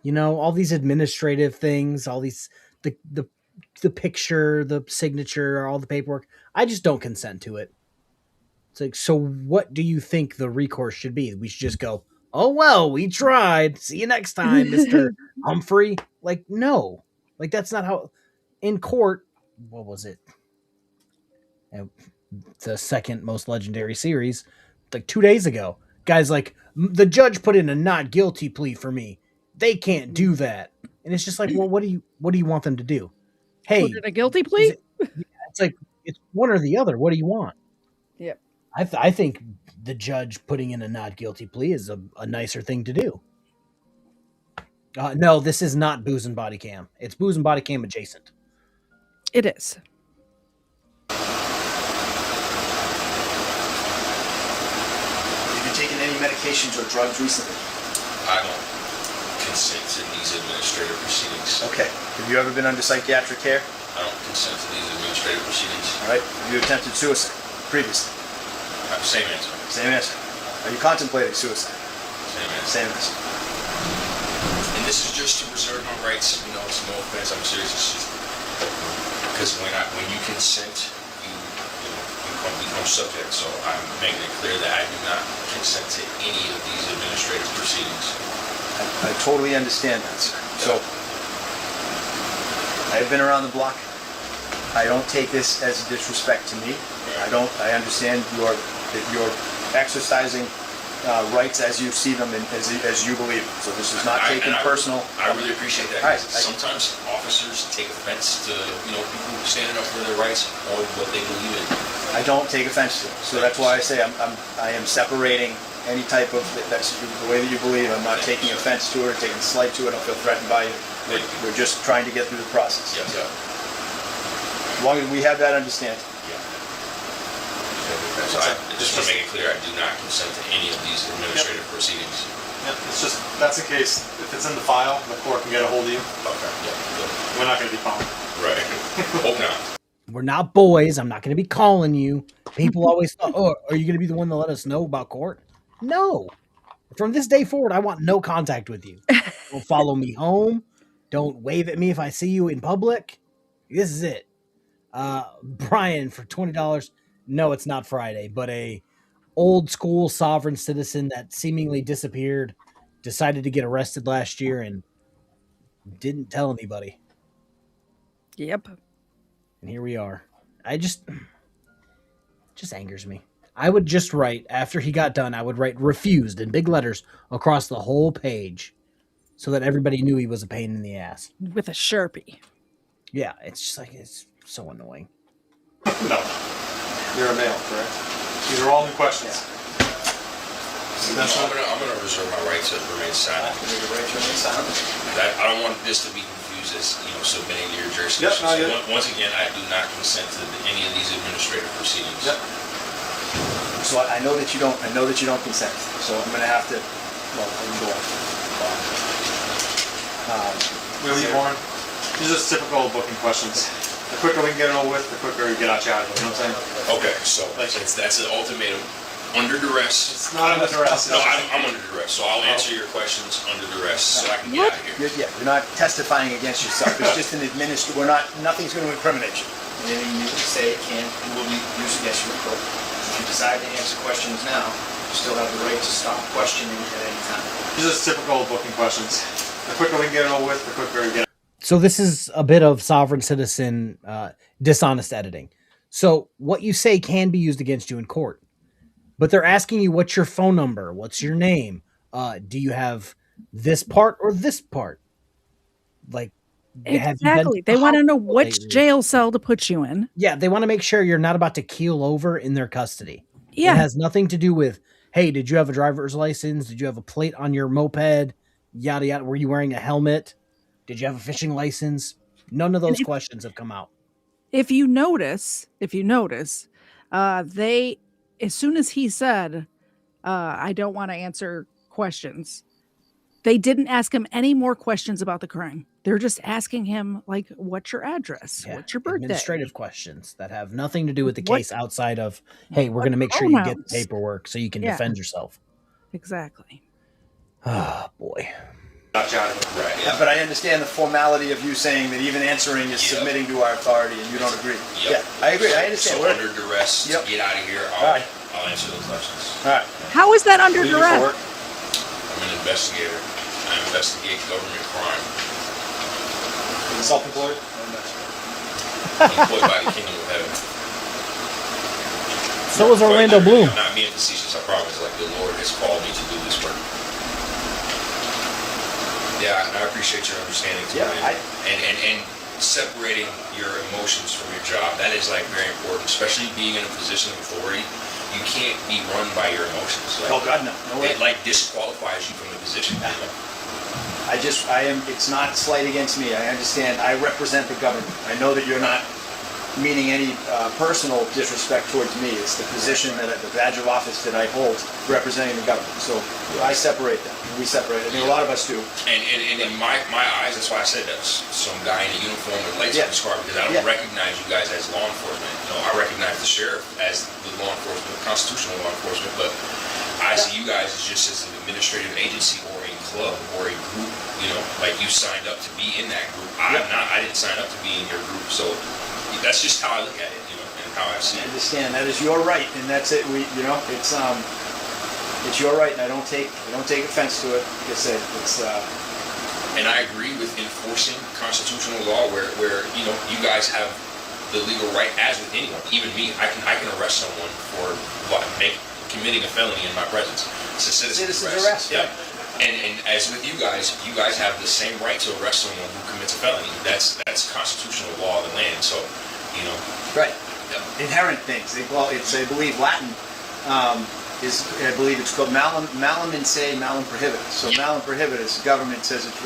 you know, all these administrative things, all these the picture, the signature, all the paperwork, I just don't consent to it. It's like, so what do you think the recourse should be? We should just go, oh well, we tried. See you next time, Mr. Humphrey. Like, no. Like, that's not how... In court, what was it? The second most legendary series, like 2 days ago. Guy's like, the judge put in a not guilty plea for me. They can't do that. And it's just like, well, what do you want them to do? Hey, put in a guilty plea? It's like, it's one or the other. What do you want? Yep. I think the judge putting in a not guilty plea is a nicer thing to do. No, this is not Booze and Body Cam. It's Booze and Body Cam adjacent. It is. Have you taken any medications or drugs recently? I don't consent to these administrative proceedings. Okay. Have you ever been under psychiatric care? I don't consent to these administrative proceedings. All right. Have you attempted suicide previously? Same answer. Same answer. Are you contemplating suicide? Same answer. Same answer. And this is just to preserve my rights. You know, it's no offense. I'm serious. It's just because when you consent, you become subject. So I'm making it clear that I do not consent to any of these administrative proceedings. I totally understand that, sir. So, I've been around the block. I don't take this as disrespect to me. I understand that you're exercising rights as you see them and as you believe. So this is not taken personal. I really appreciate that. Right. Sometimes officers take offense to, people standing up for their rights or what they believe in. I don't take offense to it. So that's why I say I am separating any type of, that's the way that you believe. I'm not taking offense to it or taking slight to it. I don't feel threatened by you. We're just trying to get through the process. Yes. As long as we have that understanding. So just to make it clear, I do not consent to any of these administrative proceedings. Yep, it's just, that's the case. If it's in the file, the court can get a hold of you. Okay, yeah. We're not going to be calling. Right. Hope not. We're not boys. I'm not going to be calling you. People always thought, oh, are you going to be the one to let us know about court? No. From this day forward, I want no contact with you. Don't follow me home. Don't wave at me if I see you in public. This is it. Brian, for $20. No, it's not Friday, but a old school sovereign citizen that seemingly disappeared, decided to get arrested last year and didn't tell anybody. Yep. And here we are. Just angers me. I would just write, after he got done, I would write refused in big letters across the whole page so that everybody knew he was a pain in the ass. With a Sharpie. Yeah, it's just like, it's so annoying. No. You're a male, correct? These are all new questions. I'm going to reserve my right to remain silent. I don't want this to be confused as, submitting to your jurisdiction. Yep, Once again, I do not consent to any of these administrative proceedings. Yep. So I know that you don't. I know that you don't consent. So I'm going to have to. Well, I'm going. Really, Warren? These are just typical booking questions. The quicker we can get it over with, the quicker we get out you out of here. You know what I'm saying? Okay, so that's an ultimatum. Under duress. It's not under duress. No, I'm under duress, so I'll answer your questions under duress so I can get out of here. You're not testifying against yourself. It's just an nothing's going to incriminate you. Anything you say will be used against you in court. If you decide to answer questions now, you still have the right to stop questioning at any time. These are just typical booking questions. The quicker we can get it over with, the quicker we get it. So this is a bit of sovereign citizen dishonest editing. So what you say can be used against you in court. But they're asking you, what's your phone number? What's your name? Do you have this part or this part? Like, exactly. They want to know which jail cell to put you in. Yeah, they want to make sure you're not about to keel over in their custody. Yeah. It has nothing to do with, hey, did you have a driver's license? Did you have a plate on your moped? Yada, yada. Were you wearing a helmet? Did you have a fishing license? None of those questions have come out. If you notice, they, as soon as he said, I don't want to answer questions, they didn't ask him any more questions about the crime. They're just asking him, like, what's your address? Yeah. What's your birthday? Administrative questions that have nothing to do with the case outside of, hey, we're going to make sure you get the paperwork so you can defend yourself. Exactly. Oh, boy. Right, yeah. But I understand the formality of you saying that even answering is submitting to our authority and you don't agree. Yep. Yeah, I agree. I understand. So under duress to get out of here, I'll answer those questions. All right. How is that under duress? I'm an investigator. I investigate government crime. Self-employed? I'm employed by the Kingdom of Heaven. So is Orlando Bloom. I'm not being facetious, I promise. Like, the Lord has called me to do this work. Yeah, I appreciate your understanding tonight. And separating your emotions from your job, that is like very important, especially being in a position of authority. You can't be run by your emotions. Like, oh God, no. No way. It like disqualifies you from the position. It's not slight against me. I understand. I represent the government. I know that you're not meaning any personal disrespect towards me. It's the position that the badge of office that I hold representing the government. So I separate them. We separate. I mean, a lot of us do. And in my eyes, that's why I said that some guy in a uniform with lights on his car, because I don't recognize you guys as law enforcement. I recognize the sheriff as the law enforcement, constitutional law enforcement, but I see you guys as just as an administrative agency or a club or a group. Like you signed up to be in that group. I didn't sign up to be in your group. So that's just how I look at it, and how I see I it. understand. That is your right, and that's it. It's your right, and I don't take offense to it. Like I said, it's. And I agree with enforcing constitutional law where you guys have the legal right, as with anyone, even me. I can arrest someone for committing a felony in my presence. It's a citizen's arrest. Yeah. And as with you guys have the same right to arrest someone who commits a felony. That's constitutional law of the land. So, Right. Yeah. Inherent things. It's, I believe, Latin. I believe it's called malum in se, malum prohibitus. So malum prohibitus, the government says it's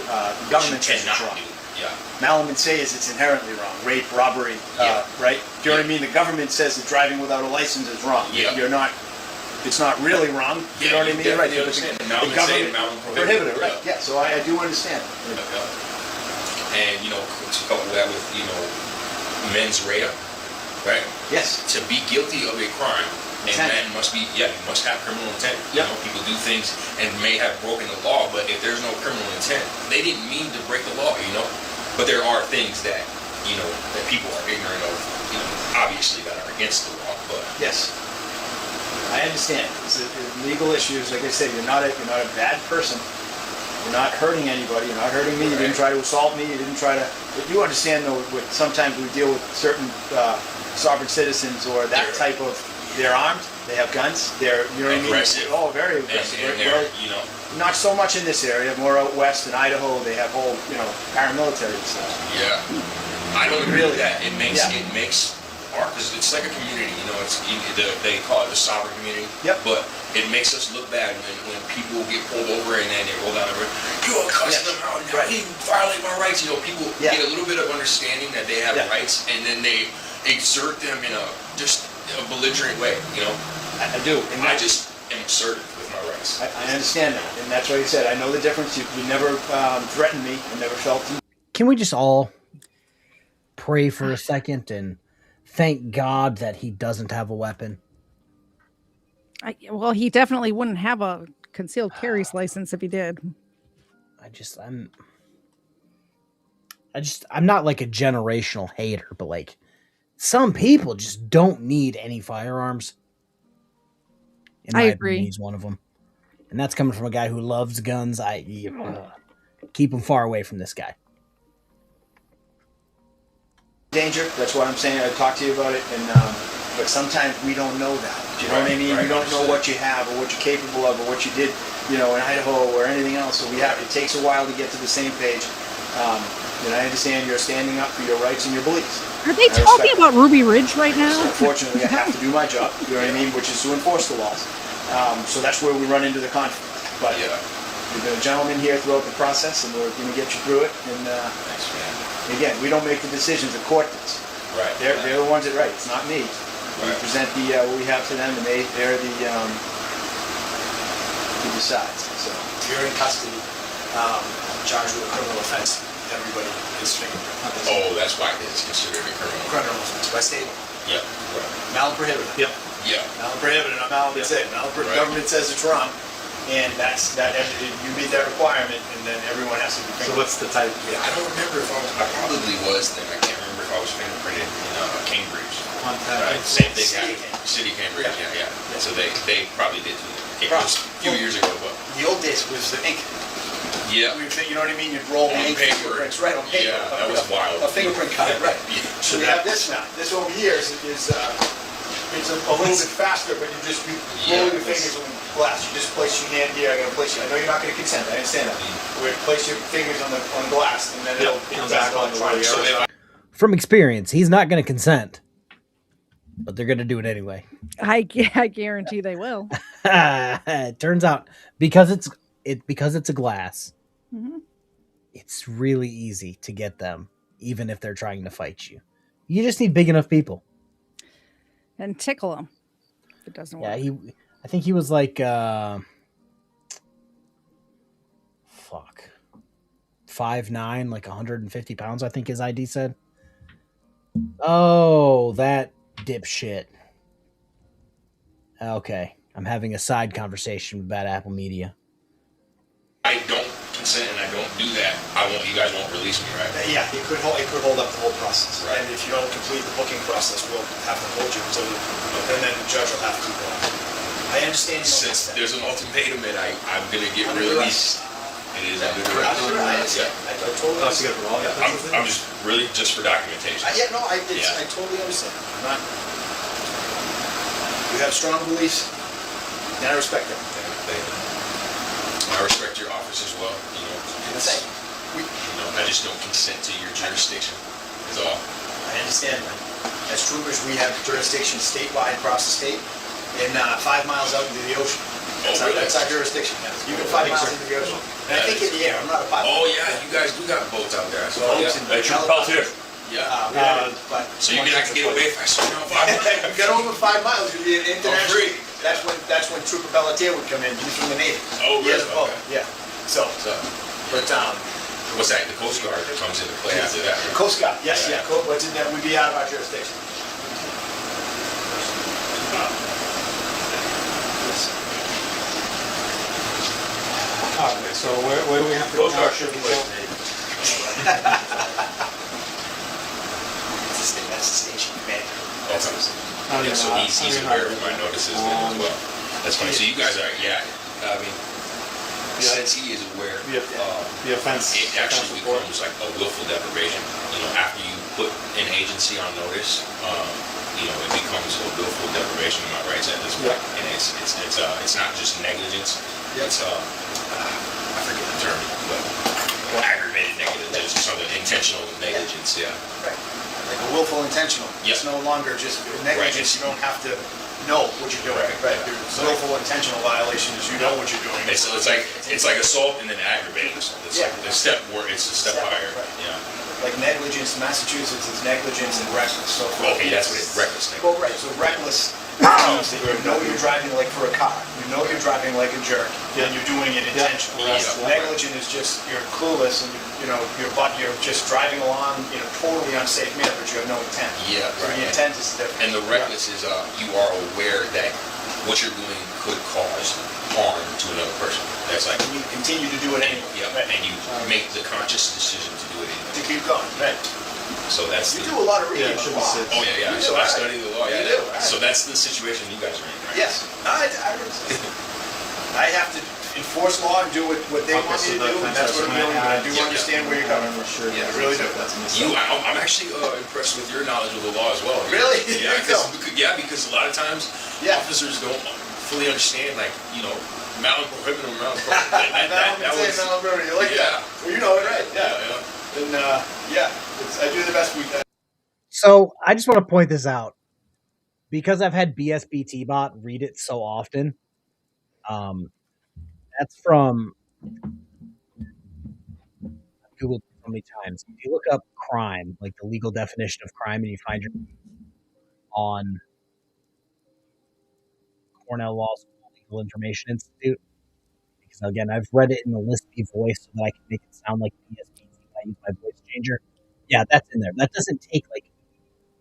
wrong. Yeah. Malum in se is it's inherently wrong. Rape, robbery, right? Do you know what I mean? The government says that driving without a license is wrong. Yeah. You're not. It's not really wrong. You know what I mean? Right. Understand. The Malum in se, government malum prohibited. Right. Yeah. So I do understand. And to couple that with mens rea, right? Yes. To be guilty of a crime. And man must have criminal intent. People do things and may have broken the law, but if there's no criminal intent, they didn't mean to break the law, But there are things that, that people are ignorant of, obviously that are against the law. But yes, I understand. It's legal issues. Like I said, you're not a bad person. You're not hurting anybody. You're not hurting me. You didn't try to assault me. You didn't try to. But you understand though, sometimes we deal with certain sovereign citizens or that type of. They're armed. They have guns. They're, aggressive. Oh, very aggressive. And Not so much in this area. More out west in Idaho, they have whole, paramilitary stuff. Yeah, I don't agree with that. It makes because it's like a community. They call it the sovereign community. Yep. But it makes us look bad when people get pulled over and then they roll down the road. You're cussing them out. Now he violate my rights. People get a little bit of understanding that they have rights, and then they exert them in a belligerent way, I do. And I just am assertive with my rights. I understand that, and that's what he said. I know the difference. You never threatened me. I never felt. Can we just all pray for a second and thank God that he doesn't have a weapon? Well, he definitely wouldn't have a concealed carry's license if he did. I'm not like a generational hater, but like some people just don't need any firearms. I agree. He's one of them. And that's coming from a guy who loves guns. Keep him far away from this guy. Danger. That's what I'm saying. I talked to you about it, and but sometimes we don't know that. Do you know what I mean? You don't know what you have or what you're capable of or what you did, in Idaho or anything else. So it takes a while to get to the same page. And I understand you're standing up for your rights and your beliefs. Are they talking about Ruby Ridge right now? Unfortunately, I have to do my job, you know what I mean, which is to enforce the laws. So that's where we run into the conflict. But we've been a gentleman here throughout the process, and we're going to get you through it. And again, we don't make the decisions, the court does. Right. They're the ones that write. It's not me. We present what we have to them, and they're the who decides. So You're in custody, charged with a criminal offense. Everybody is fingerprint. Oh, that's why it's considered a criminal offense by state. Yeah. Malum prohibited. Yep. Yeah. Malum prohibited. Government says it's wrong, and that's that. You meet that requirement, and then everyone has to be. So what's the type? Yeah, I don't remember if I probably was then. I can't remember if I was fingerprinted in Cambridge. Right. Same thing happened. City Cambridge. Yeah. So they probably did too. A few years ago, but the old days was the ink. Yeah. You know what I mean? You'd roll on paper. It's right on paper. Yeah, that was wild. A fingerprint card, right. So we have this now. This over here is it's a little bit faster, but you just roll your fingers on the glass. You just place your hand here. I got to place you. I know you're not going to consent. I understand that. We place your fingers on glass, and then it'll come back on the way. From experience, he's not going to consent, but they're going to do it anyway. I guarantee they will. It turns out because it's a glass, it's really easy to get them, even if they're trying to fight you. You just need big enough people and tickle them. If it doesn't work. Yeah, I think he was like 5'9", like 150 pounds. I think his ID said. Oh, that dipshit. Okay, I'm having a side conversation with Bad Apple Media. I don't consent and I don't do that, you guys won't release me, right? Yeah, it could hold up the whole process. Right. And if you don't complete the booking process, we'll have to hold you until you, and then the judge will have to go. I understand. Since there's an ultimatum and I'm gonna get released. It is under duress. I totally understand. I'm just really just for documentation. I totally understand. You have strong beliefs, and I respect them. I respect your office as well. I just don't consent to your jurisdiction. Is all. I understand. As troopers, we have jurisdiction statewide across the state, and 5 miles out into the ocean. That's our jurisdiction. You can 5 miles into the ocean. And I think in the air. I'm not a pilot. Oh yeah, you guys do got boats out there. So helicopters. Yeah. So you can actually get away faster than 5 miles. You get over 5 miles, you'd be an international. That's when Trooper Pelletier would come in. He's from the Navy. Oh, really? Yeah. So, but what's that? The Coast Guard comes into play after that. The Coast Guard. Yes, yeah. What's in that would be out of our jurisdiction. Okay, so where do we have to go? Coast Guard should be That's the station commander. So he's aware of my notices then as well. That's funny. So you guys are, I mean, since he is aware, the offense, it actually becomes like a willful deprivation. After you put an agency on notice, it becomes a willful deprivation of my rights at this point. And it's not just negligence. It's I forget the term, but aggravated negligence or something, intentional negligence. Yeah. Right. Like a willful intentional. It's no longer just negligence. You don't have to know what you're doing. Right. Willful intentional violation is you know what you're doing. It's like assault and then aggravated assault. It's like the step where it's a step higher. Yeah. Like negligence in Massachusetts is negligence and reckless. So okay, that's what it's reckless. Well, right. So reckless means that you know you're driving like for a car. You know you're driving like a jerk, and you're doing it intentionally. Negligent is just you're clueless and you're just driving along in a totally unsafe manner, but you have no intent. Yeah. So the intent is different. And the reckless is you are aware that what you're doing could cause harm to another person. That's like and you continue to do it anyway. Yeah. Right. And you make the conscious decision to do it anyway. To keep going. Right. So that's you do a lot of reading. Oh yeah. So I study the law. Yeah. So that's the situation you guys are in, right? Yes. I have to enforce law and do what they want me to do, and that's what I'm doing. But I do understand where you're coming from. Sure. Yeah, I really do. I'm actually impressed with your knowledge of the law as well. Really? Yeah. Because a lot of times officers don't fully understand, malum prohibitum, malum prohibitum. You like that? Well, you know it, right? Yeah. And I do the best we can. So I just want to point this out because I've had BSBT bot read it so often. That's from Google so many times. If you look up crime, like the legal definition of crime, and you find your on Cornell Law School Legal Information Institute, because again, I've read it in the lispy voice so that I can make it sound like BSBT. I use my voice changer. Yeah, that's in there. That doesn't take it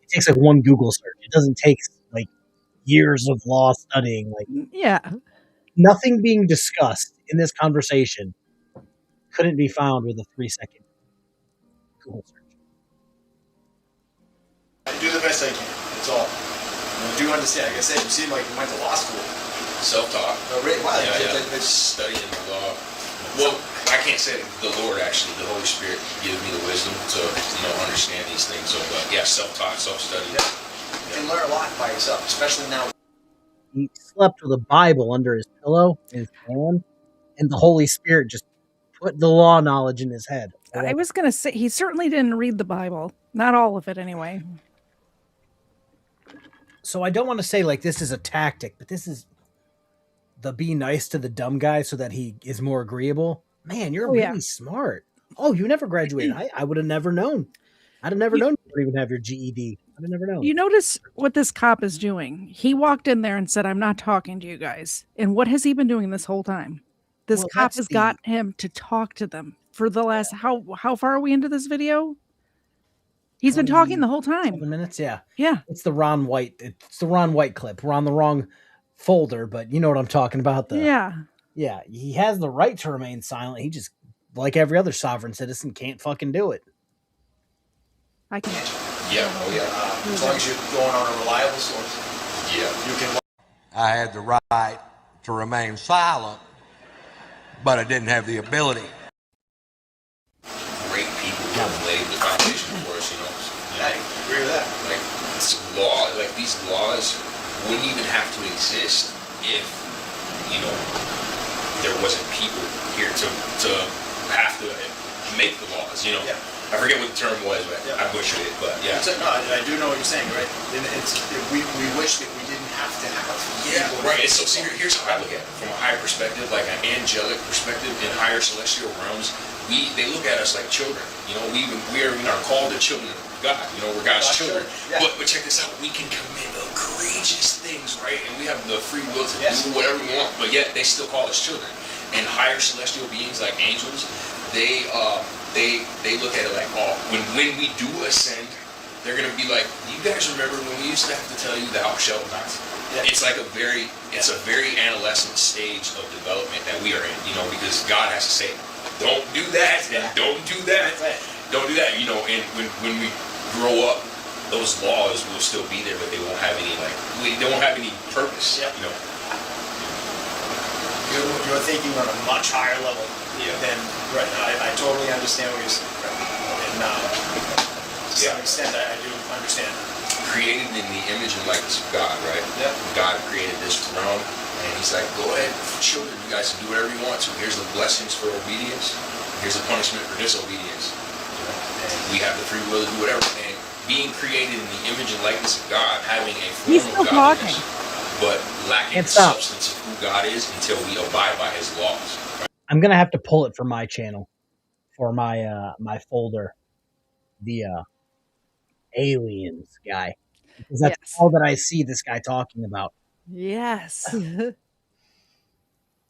takes like one Google search. It doesn't take like years of law studying. Nothing being discussed in this conversation couldn't be found with a 3-second Google search. I do the best I can. That's all. I do understand. Like I said, you seem like you went to law school. Self-taught. Wow. Studying the law. Well, I can't say the Lord actually. The Holy Spirit gives me the wisdom to understand these things. So, self-taught, self-study. Yeah. You can learn a lot by yourself, especially now. He slept with a Bible under his pillow in his hand, and the Holy Spirit just put the law knowledge in his head. I was going to say, he certainly didn't read the Bible. Not all of it, anyway. So I don't want to say this is a tactic, but this is the be nice to the dumb guy so that he is more agreeable. Man, you're really smart. Oh, you never graduated. I would have never known. I'd have never known you don't even have your GED. I'd have never known. You notice what this cop is doing. He walked in there and said, I'm not talking to you guys. And what has he been doing this whole time? This cop has got him to talk to them for the last, how far are we into this video? He's been talking the whole time. 7 minutes, yeah. Yeah. It's the Ron White clip. We're on the wrong folder, but you know what I'm talking about. Yeah, he has the right to remain silent. He just like every other sovereign citizen, can't fucking do it. I can. Yeah, oh yeah. As long as you're going on a reliable source. Yeah. You can. I had the right to remain silent, but I didn't have the ability. Great people have laid the foundation for us, I agree with that. Like, it's law, like these laws wouldn't even have to exist if, there wasn't people here to have to make the laws, Yeah. I forget what the term was, but I butchered it, but yeah. No, I do know what you're saying, right? We wish that we didn't have to have. Yeah, right. And so here's how I look at it. From a higher perspective, like an angelic perspective in higher celestial realms, they look at us like children. We are called the children of God. We're God's children. Yeah. But check this out. We can commit egregious things, right? And we have the free will to do whatever we want, but yet they still call us children. And higher celestial beings like angels, they look at it like, when we do ascend, they're gonna be like, you guys remember when we used to have to tell you thou shalt not? Yeah. It's like a very adolescent stage of development that we are in, because God has to say, don't do that, and don't do that, don't do that, and when we grow up, those laws will still be there, but they won't have any they won't have any purpose, You're thinking on a much higher level than right now. I totally understand what you're saying. And to some extent, I do understand. Created in the image and likeness of God, right? Yeah. God created this realm, and He's like, go ahead, children, you guys can do whatever you want to. Here's the blessings for obedience. Here's the punishment for disobedience. And we have the free will to do whatever. And being created in the image and likeness of God, having a form of godliness, but lacking the substance of who God is until we abide by His laws. I'm gonna have to pull it for my channel, for my my folder, the aliens guy, because that's all that I see this guy talking about. Yes. Do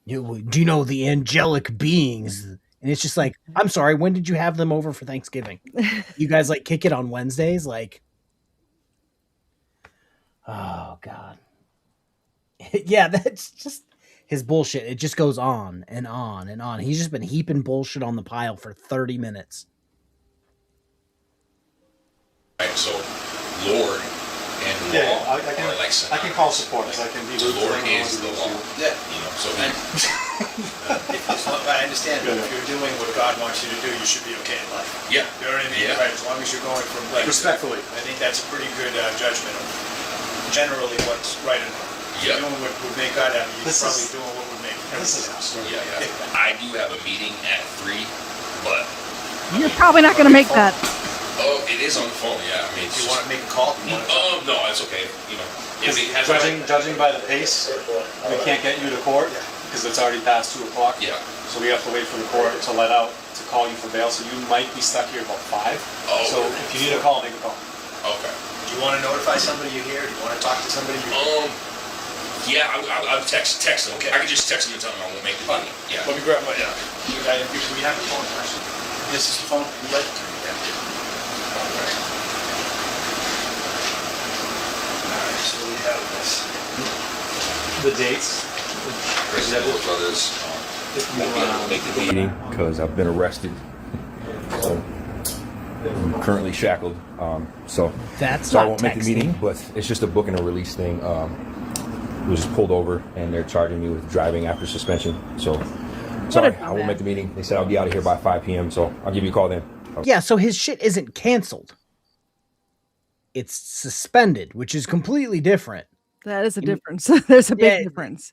you know the angelic beings? And it's just like, I'm sorry, when did you have them over for Thanksgiving? You guys kick it on Wednesdays, oh God. Yeah, that's just his bullshit. It just goes on and on and on. He's just been heaping bullshit on the pile for 30 minutes. Right, so Lord and law are like synonymous. I can call support. I can be Lord is the law. Yeah. So I understand. If you're doing what God wants you to do, you should be okay in life. Yeah. You know what I mean? Yeah. Right. As long as you're going from respectfully. I think that's a pretty good judgment of generally what's right and wrong. You're doing what would make God happy. You're probably doing what would make everything else. Yeah. I do have a meeting at 3, but you're probably not going to make that. Oh, it is on the phone. Yeah, I mean, do you want to make a call? No, it's okay. If it has judging by the pace, we can't get you to court because it's already past 2 o'clock. Yeah. So we have to wait for the court to let out to call you for bail. So you might be stuck here about 5. Oh. So if you need a call, make a call. Okay. Do you want to notify somebody you're here? Do you want to talk to somebody? Yeah, I'll text them. Okay. I can just text them and tell them I won't make the meeting. Yeah. Let me grab my. We have the phone. This is the phone. You like it? Alright, so we have this. The dates. President Brothers. Make the meeting because I've been arrested. So I'm currently shackled. So I won't make the meeting, but it's just a book and a release thing. It was just pulled over and they're charging me with driving after suspension. So sorry, I won't make the meeting. They said I'll be out of here by 5 p.m. So I'll give you a call then. Yeah, so his shit isn't canceled. It's suspended, which is completely different. That is a difference. There's a big difference.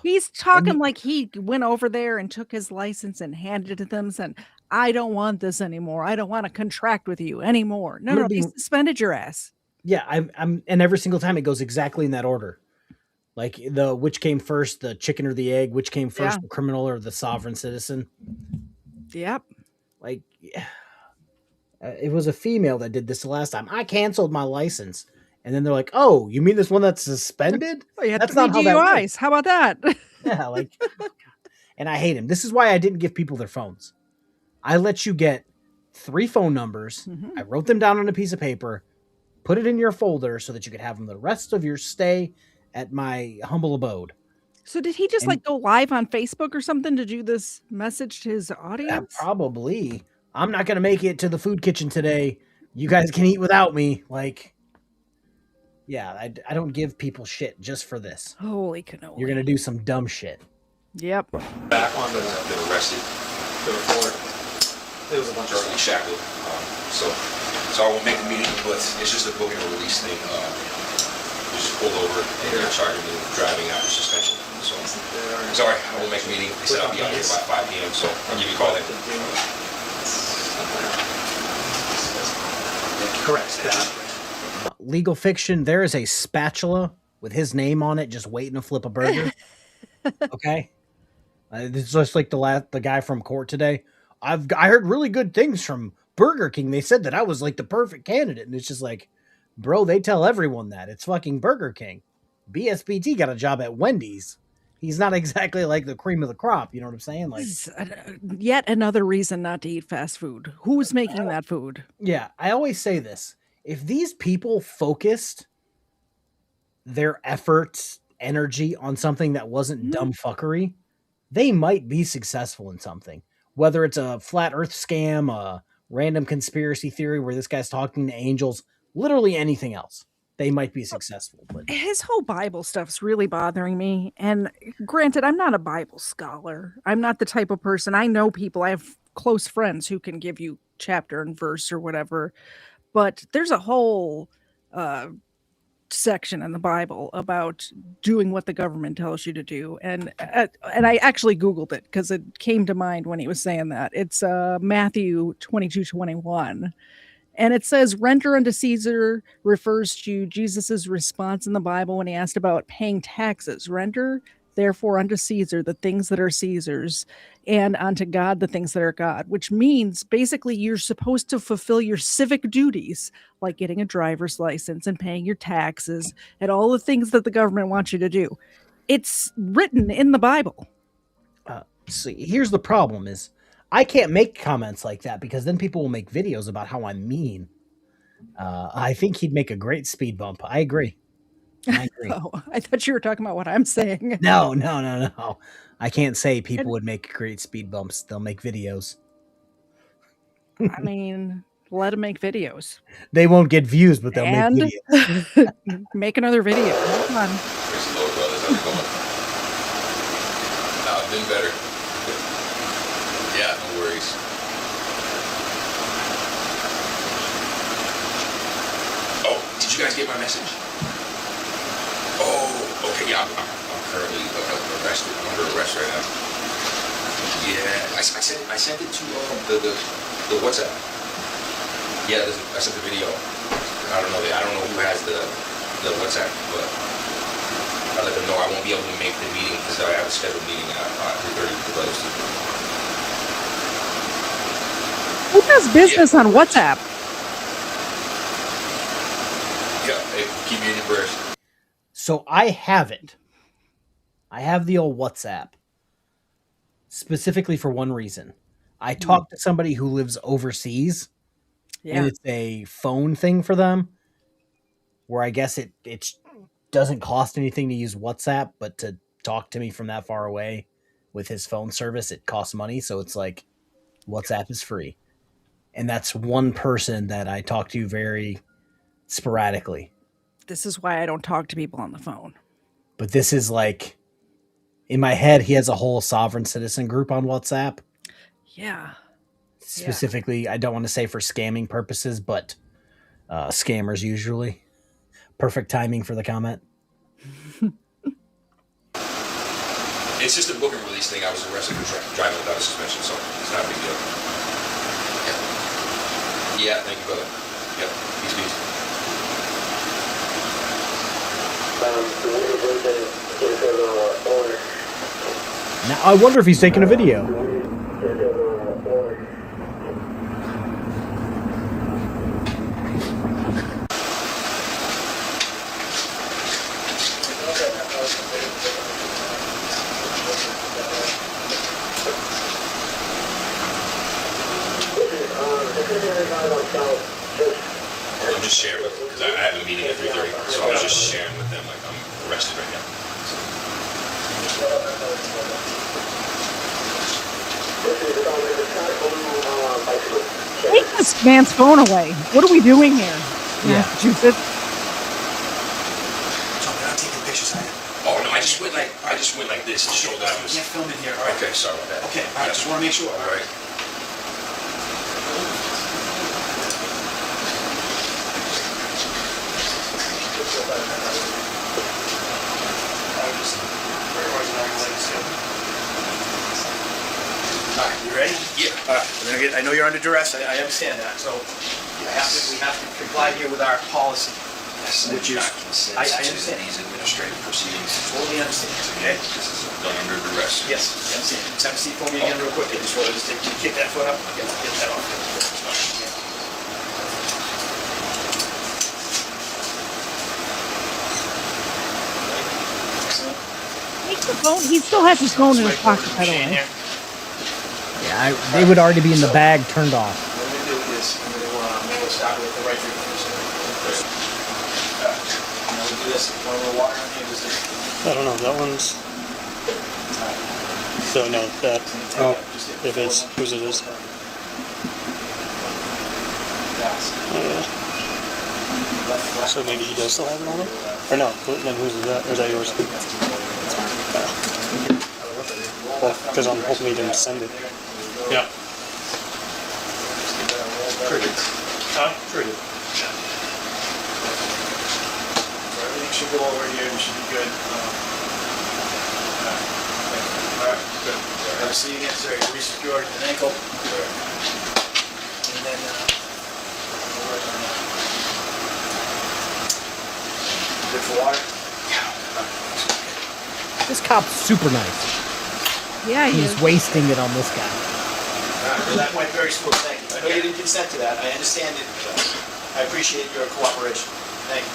He's talking like he went over there and took his license and handed it to them, saying, I don't want this anymore. I don't want to contract with you anymore. No, he suspended your ass. Yeah, I'm and every single time it goes exactly in that order. Like which came first, the chicken or the egg, which came first, the criminal or the sovereign citizen. Yep. It was a female that did this the last time. I canceled my license. And then they're like, oh, you mean this one that's suspended? Oh, that's not how that works. How about that? Yeah, and I hate him. This is why I didn't give people their phones. I let you get 3 phone numbers. Mm-hmm. I wrote them down on a piece of paper, put it in your folder so that you could have them the rest of your stay at my humble abode. So did he just like go live on Facebook or something to do this message to his audience? Probably. I'm not going to make it to the food kitchen today. You guys can eat without me. Like, yeah, I don't give people shit just for this. Holy cannoli. You're going to do some dumb shit. Yep. Back on the I've been arrested. It was a bunch of shackled. So I won't make the meeting, but it's just a booking or release thing. We just pulled over and they're charging me with driving after suspension. So sorry, I won't make the meeting. They said I'll be out here by 5 p.m. So I'll give you a call then. Correct. Legal fiction. There is a spatula with his name on it, just waiting to flip a burger. Okay, it's just like the guy from court today. I heard really good things from Burger King. They said that I was like the perfect candidate, and it's just like, bro, they tell everyone that it's fucking Burger King. BSBT got a job at Wendy's. He's not exactly like the cream of the crop. You know what I'm saying? Like, yet another reason not to eat fast food. Who's making that food? Yeah, I always say this. If these people focused their efforts, energy on something that wasn't dumb fuckery, they might be successful in something. Whether it's a flat earth scam, a random conspiracy theory where this guy's talking to angels, literally anything else, they might be successful. But his whole Bible stuff's really bothering me. And granted, I'm not a Bible scholar. I'm not the type of person. I know people. I have close friends who can give you chapter and verse or whatever. But there's a whole section in the Bible about doing what the government tells you to do. And I actually Googled it because it came to mind when he was saying that. It's Matthew 22:21. And it says, render unto Caesar refers to Jesus's response in the Bible when he asked about paying taxes. Render, therefore, unto Caesar the things that are Caesar's, and unto God the things that are God, which means basically you're supposed to fulfill your civic duties, like getting a driver's license and paying your taxes and all the things that the government wants you to do. It's written in the Bible. See, here's the problem is, I can't make comments like that because then people will make videos about how I'm mean. I think he'd make a great speed bump. I agree. Oh, I thought you were talking about what I'm saying. No. I can't say people would make great speed bumps. They'll make videos. I mean, let them make videos. They won't get views, but they'll make videos. Make another video. Hold on. Praise the Lord, brothers. How's it going? No, I've been better. Yeah, no worries. Oh, did you guys get my message? Oh, okay, yeah, I'm currently arrested. I'm under arrest right now. Yeah, I sent it to the WhatsApp. Yeah, I sent the video. I don't know who has the WhatsApp, but I let them know I won't be able to make the meeting because I have a scheduled meeting at 3:30 with the brothers. Who does business on WhatsApp? Yeah, hey, keep me in your prayers. So I have it. I have the old WhatsApp specifically for one reason. I talked to somebody who lives overseas, and it's a phone thing for them where I guess it doesn't cost anything to use WhatsApp, but to talk to me from that far away with his phone service, it costs money. So it's like WhatsApp is free. And that's one person that I talk to very sporadically. This is why I don't talk to people on the phone. But this is like, in my head, he has a whole sovereign citizen group on WhatsApp. Yeah. Specifically, I don't want to say for scamming purposes, but scammers usually. Perfect timing for the comment. It's just a book and release thing. I was arrested for driving without a suspension, so it's not a big deal. Yeah, thank you, brother. Yep, peace. Now, I wonder if he's taking a video. I'm just sharing with them because I have a meeting at 3:30, so I was just sharing with them like I'm arrested right now. Take this man's phone away. What are we doing here? Yeah. Massachusetts. Oh no, I just went like this to show that I was. Can't film it here. All right. Okay, sorry about that. Okay. All right. Just want to make sure. All right. All right, you ready? Yeah. We're gonna get, I know you're under duress. I understand that. So we have to comply here with our policy, which is I understand these administrative proceedings. Totally understand. Okay. This is done under duress. Yes, I understand. Just have a seat for me again real quick. I just want to kick that foot up. Get that off. Take the phone. He still has his phone in his pocket, by the way. Yeah, they would already be in the bag turned off. What we're going to do is we'll start with the right finger first. Now we do this. Want a little water on here? I don't know. That one's. So no, that. Oh, if it's whose it is. So maybe he does still have it on him? Or no? Then whose is that? Or is that yours? Well, because I'm hoping he didn't send it. Yeah. Triggered. Huh? Triggered. So everything should go over here. We should be good. All right. Good. Have a seat again, sir. You're resecured an ankle. And then we'll work on that. Good for water? Yeah. This cop's super nice. Yeah, He's wasting it on this guy. Well, that went very smooth. Thank you. I know you didn't consent to that. I understand it. I appreciate your cooperation. Thank you.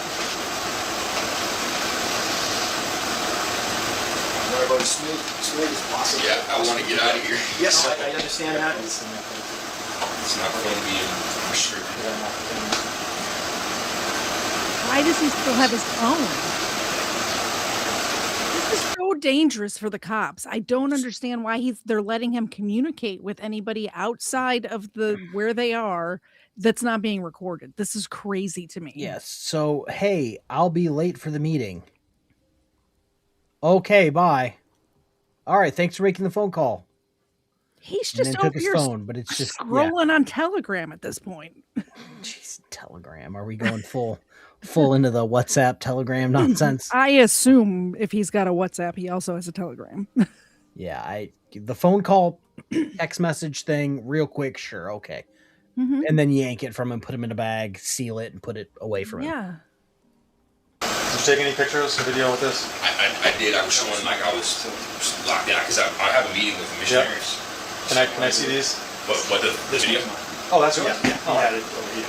Worry about as smooth as possible. Yeah, I want to get out of here. Yes, I understand that. It's not fun being restricted. Why does he still have his phone? This is so dangerous for the cops. I don't understand why they're letting him communicate with anybody outside of where they are that's not being recorded. This is crazy to me. Yes. So, hey, I'll be late for the meeting. Okay, bye. All right, thanks for making the phone call. He's And just then took over his here phone, but it's just scrolling on Telegram at this point. Jeez, Telegram. Are we going full into the WhatsApp Telegram nonsense? I assume if he's got a WhatsApp, he also has a Telegram. Yeah, the phone call text message thing, real quick, sure, okay. Mhm. And then yank it from him, put him in a bag, seal it, and put it away from him. Yeah. Did you take any pictures or video with this? I did. I was showing like I was locked down because I have a meeting with the missionaries. Can I see these? What the video? Oh, that's yours. Yeah. Oh. He had it over here.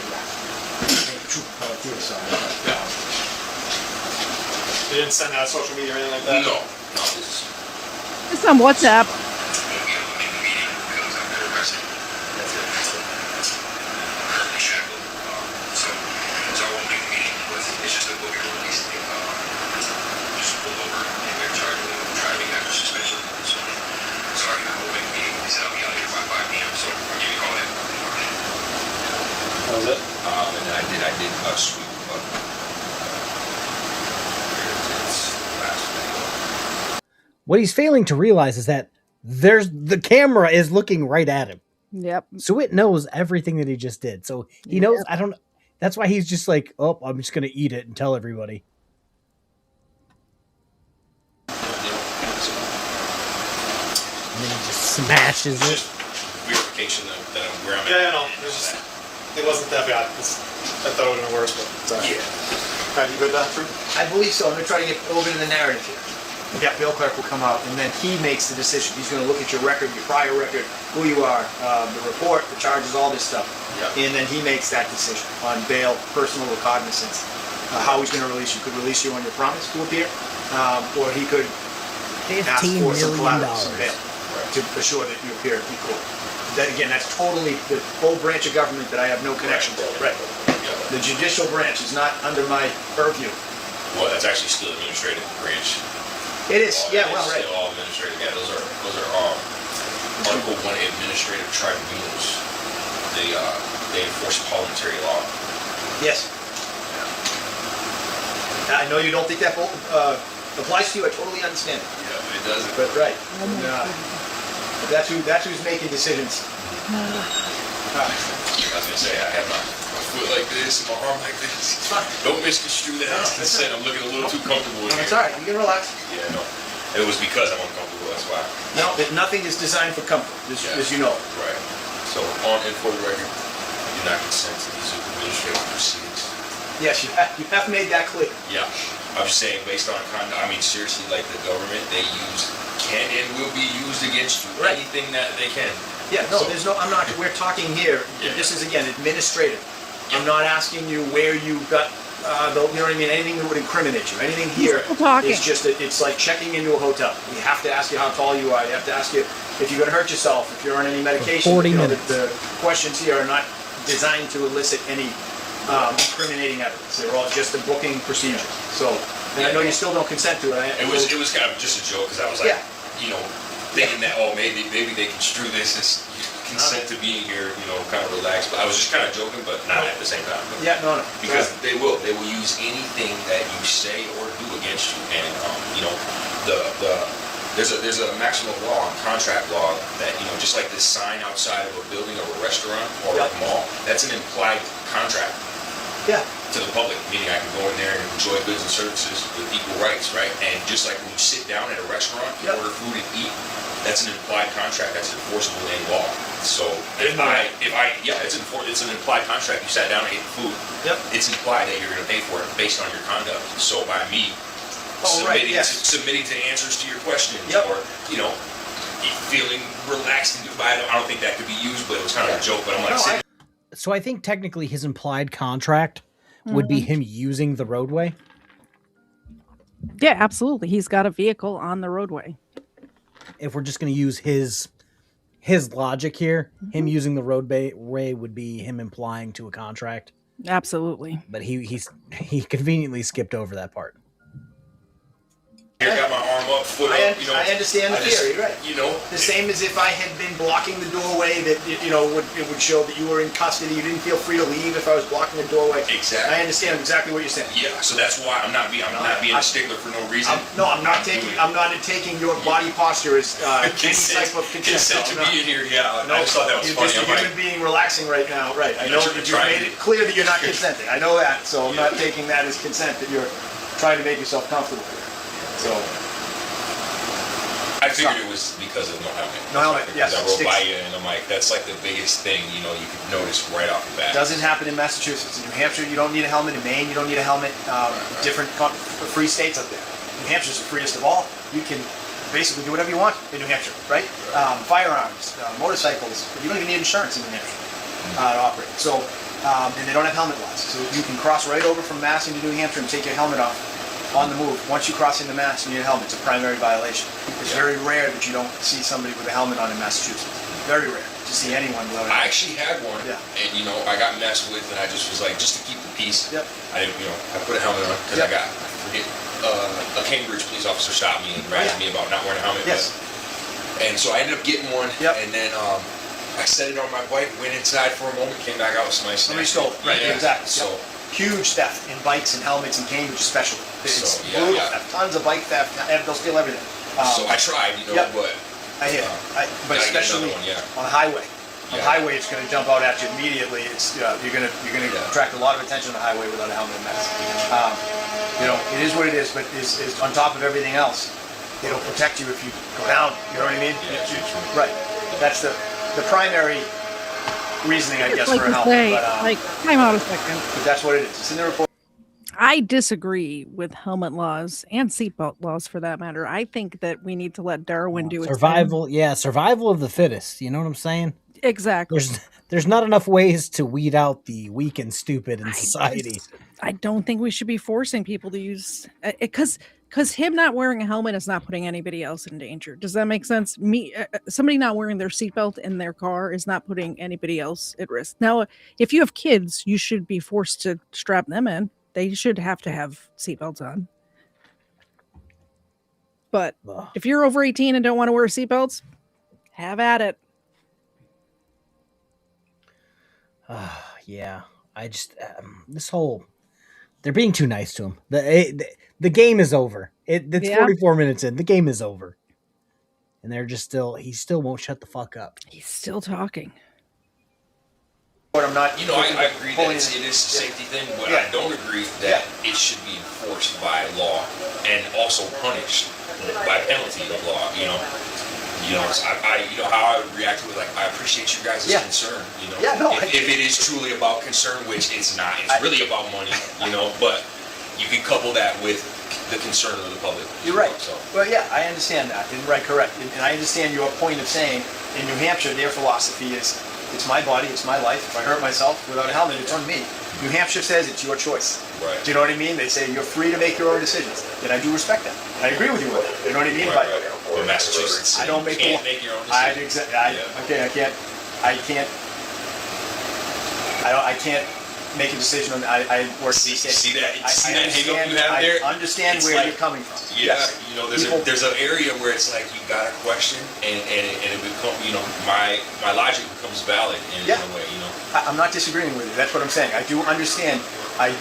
You didn't send that on social media or anything like that? No. It's on WhatsApp. That was it? And then I did a sweep. What he's failing to realize is that the camera is looking right at him. Yep. So it knows everything that he just did. So he knows, that's why he's just like, oh, I'm just going to eat it and tell everybody. And then he just smashes it. Verification that I'm where I'm at. Yeah, no. It wasn't that bad. I thought it would have been worse, but it's all right. Yeah. Are you good, Drew? I believe so. I'm going to try to get over to the narrative here. Yeah, Bill Clerk will come out, and then he makes the decision. He's going to look at your record, your prior record, who you are, the report, the charges, all this stuff. And then he makes that decision on bail, personal recognizance, how he's going to release you. Could release you on your promise to appear, or he could ask for some collateral, some bail, to assure that you appear in court. That, again, that's totally the whole branch of government that I have no connection to. Right. The judicial branch is not under my purview. Well, that's actually still administrative branch. It is, yeah, well, It's right. still all administrative. Yeah, those are Article 1 administrative tribunals. They enforce parliamentary law. Yes. I know you don't think that applies to you. I totally understand. Yeah, it doesn't. But right. That's who's making decisions. I was gonna say I have my foot like this and my arm like this. It's fine. Don't misconstrue that as consent. I'm looking a little too comfortable in It's here. all right. You can relax. Yeah, no. It was because I'm uncomfortable. That's why. No, nothing is designed for comfort, as you know. Right. So on and for the record, I do not consent to these administrative proceedings. Yes, you have made that clear. Yeah. I'm just saying, based on conduct, I mean, seriously, like the government, they can and will be used against you. Right. Anything that they can. Yeah, no, there's no, I'm not, we're talking here, this is again administrative. I'm not asking you where you got, you know what I mean, anything that would incriminate you. Anything here is just, it's like checking into a hotel. We have to ask you how tall you are, you have to ask you if you're going to hurt yourself, if you're on any medication. 40 you know, minutes. the questions here are not designed to elicit any incriminating evidence. They're all just a booking procedure. So, and I know you still don't consent to it. It was kind of just a joke, because I was like, you know, thinking that, oh, maybe they construe this as consent to being here, you know, kind of relaxed. But I was just kind of joking, but not at the same time. But yeah, no. Because they will use anything that you say or do against you, and you know, there's a maximum law, contract law, that, you know, just like this sign outside of a building or a restaurant or a mall, that's an implied contract. Yeah. To the public, meaning I can go in there and enjoy goods and services with equal rights, right? And just like when you sit down at a restaurant and order food and eat, that's an implied contract. That's enforceable in law. So it's an implied contract. You sat down and ate the food. Yep. It's implied that you're going to pay for it based on your conduct. So by me submitting to answers to your questions, or you know, feeling relaxed and I don't think that could be used, but it was kind of a joke. But I'm like, So I think technically his implied contract would be him using the roadway. Yeah, absolutely. He's got a vehicle on the roadway. If we're just going to use his logic here, him using the roadway would be him implying to a contract. Absolutely. But he conveniently skipped over that part. Here, got my arm up, foot up, you know. I understand the theory, right? You know, the same as if I had been blocking the doorway, that it would show that you were in custody. You didn't feel free to leave if I was blocking the doorway. Exactly. I understand exactly what you're saying. Yeah, so that's why I'm not being a stickler for no reason. I'm not taking your body posture as any type of consent to be in here. Yeah, no, I just thought that was funny. You're just a human being relaxing right now, right? I know that you've made it clear that you're not consenting. I know that, so I'm not taking that as consent. That you're trying to make yourself comfortable here. So. I figured it was because of no helmet. No helmet, yes. I rode by you and I'm like, that's like the biggest thing, you know, you could notice right off the bat. Doesn't happen in Massachusetts. In New Hampshire, you don't need a helmet. In Maine, you don't need a helmet. Different free states up there. New Hampshire's the freest of all. You can basically do whatever you want in New Hampshire, right? Firearms, motorcycles. You don't even need insurance in New Hampshire to operate. So, and they don't have helmet laws. So you can cross right over from Mass into New Hampshire and take your helmet off on the move. Once you cross into Mass, you need a helmet. It's a primary violation. It's very rare that you don't see somebody with a helmet on in Massachusetts. Very rare to see anyone without. I actually had one, and you know, I got messed with, and I just was like, just to keep the peace. Yep. I didn't, you know, I put a helmet on because I forget, a Cambridge police officer stopped me and razzed me about not wearing a helmet. Yes. And so I ended up getting one, and then I set it on my bike, went inside for a moment, came back out with somebody stole it. Right. Exactly. So. Huge theft in bikes and helmets in Cambridge, especially. It's brutal theft. Tons of bike theft. They'll steal everything. So I tried, you know, but I hear. But especially on a highway. On a highway, it's going to jump out at you immediately. It's you're going to attract a lot of attention on the highway without a helmet and mask. You know, it is what it is. But is on top of everything else, it'll protect you if you go down. You know what I mean? Right. That's the primary reasoning, I guess, like for a helmet. Time out a second. But that's what it is. It's in the report. I disagree with helmet laws and seatbelt laws for that matter. I think that we need to let Darwin do its survival. Survival of the fittest. You know what I'm saying? Exactly. There's not enough ways to weed out the weak and stupid in society. I don't think we should be forcing people to use because him not wearing a helmet is not putting anybody else in danger. Does that make sense? Somebody not wearing their seatbelt in their car is not putting anybody else at risk. Now, if you have kids, you should be forced to strap them in. They should have to have seatbelts on. But if you're over 18 and don't want to wear seatbelts, have at it. Yeah, I just this whole they're being too nice to him. The game is over. It's 44 minutes in. The game is over, and they're just he still won't shut the fuck up. He's still talking. But I'm not. I agree that it is a safety thing, but I don't agree that it should be enforced by law and also punished by penalty of law. How I would react to it. Like, I appreciate you guys' concern. If it is truly about concern, which it's not, it's really about money. But you can couple that with the concern of the public. You're right. Well, yeah, I understand that. And correct. And I understand your point of saying in New Hampshire, their philosophy is, it's my body, it's my life. If I hurt myself without a helmet, it's on me. New Hampshire says it's your choice. Right. Do you know what I mean? They say you're free to make your own decisions. And I do respect that. And I agree with you with that. You know what I mean? Right. But Massachusetts, I don't make you can't make your own decisions. I can't make a decision on. I work. See that hang up you have there? I understand where you're coming from. Yeah, there's an area where it's like you got a question, and it becomes, my logic becomes valid in a way, I'm not disagreeing with you. That's what I'm saying. I do understand. I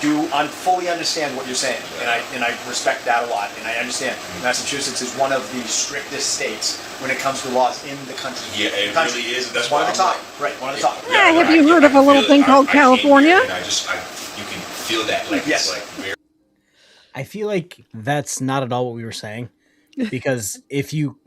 fully understand what you're saying, and I respect that a lot, and I understand. Massachusetts is one of the strictest states when it comes to laws in the country. Yeah, it really is. That's one of the top. Right, one of the top. Yeah, have you heard of a little thing called California? And you can feel that. Like, yes. It's like very. I feel like that's not at all what we were saying, because if you,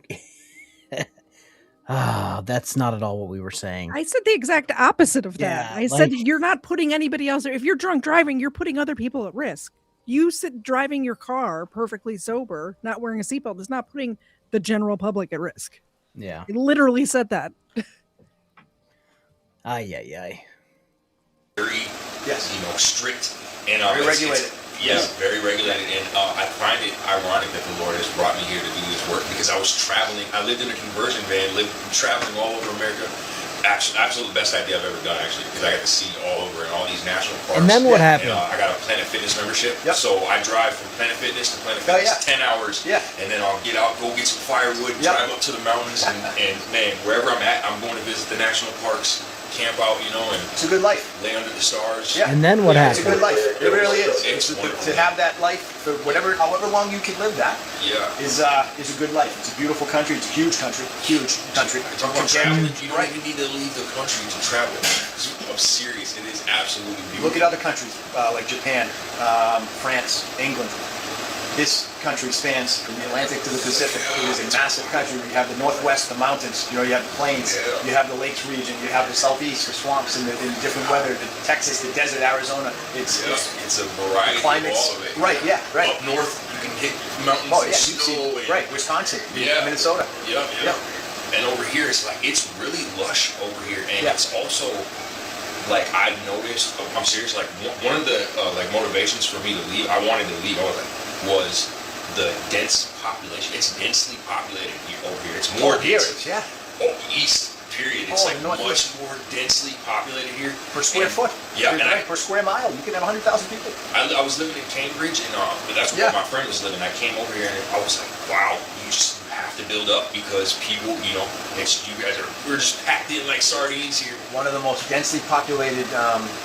that's not at all what we were saying. I said the exact opposite of that. Yeah, I said you're not putting anybody else. If you're drunk driving, you're putting other people at risk. You sit driving your car perfectly sober, not wearing a seatbelt, is not putting the general public at risk. Yeah, I literally said that. Ay. Very, strict and very regulated. Very regulated, and I find it ironic that the Lord has brought me here to do this work, because I was traveling. I lived in a conversion van, traveling all over America. Absolute best idea I've ever done, actually, because I got to see all over in all these national parks. And then what happened? I got a Planet Fitness membership, so I drive from Planet Fitness to Planet Fitness 10 hours, and then I'll get out, go get some firewood, drive up to the mountains, and man, wherever I'm at, I'm going to visit the national parks, camp out, and it's a good life. Lay under the stars. Yeah. And then what happened? It's a good life. It really is. It's to have that life for however long you can live that. is a good life. It's a beautiful country. It's a huge country. Talk about traveling. You don't even need to leave the country to travel. I'm serious. It is absolutely beautiful. Look at other countries like Japan, France, England. This country spans from the Atlantic to the Pacific. It is a massive country. You have the Northwest, the mountains. You have the plains. You have the lakes region. You have the Southeast, the swamps, and in different weather. Texas, the desert, Arizona. It's a variety of all of it. Right. Yeah. Right. Up north, you can hit mountains and snow. Right. Wisconsin. Minnesota. Yeah. And over here, it's really lush over here, and it's also. Like, I've noticed, I'm serious, like, one of the motivations for me to leave, I wanted to leave, was the dense population. It's densely populated over here. It's more dense. East, period. It's much more densely populated here. Per square foot. Yeah. Per square mile. You can have 100,000 people. I was living in Cambridge, and that's where my friend was living. I came over here, and I was like, wow, you just have to build up, because people, we're just packed in like sardines here. One of the most densely populated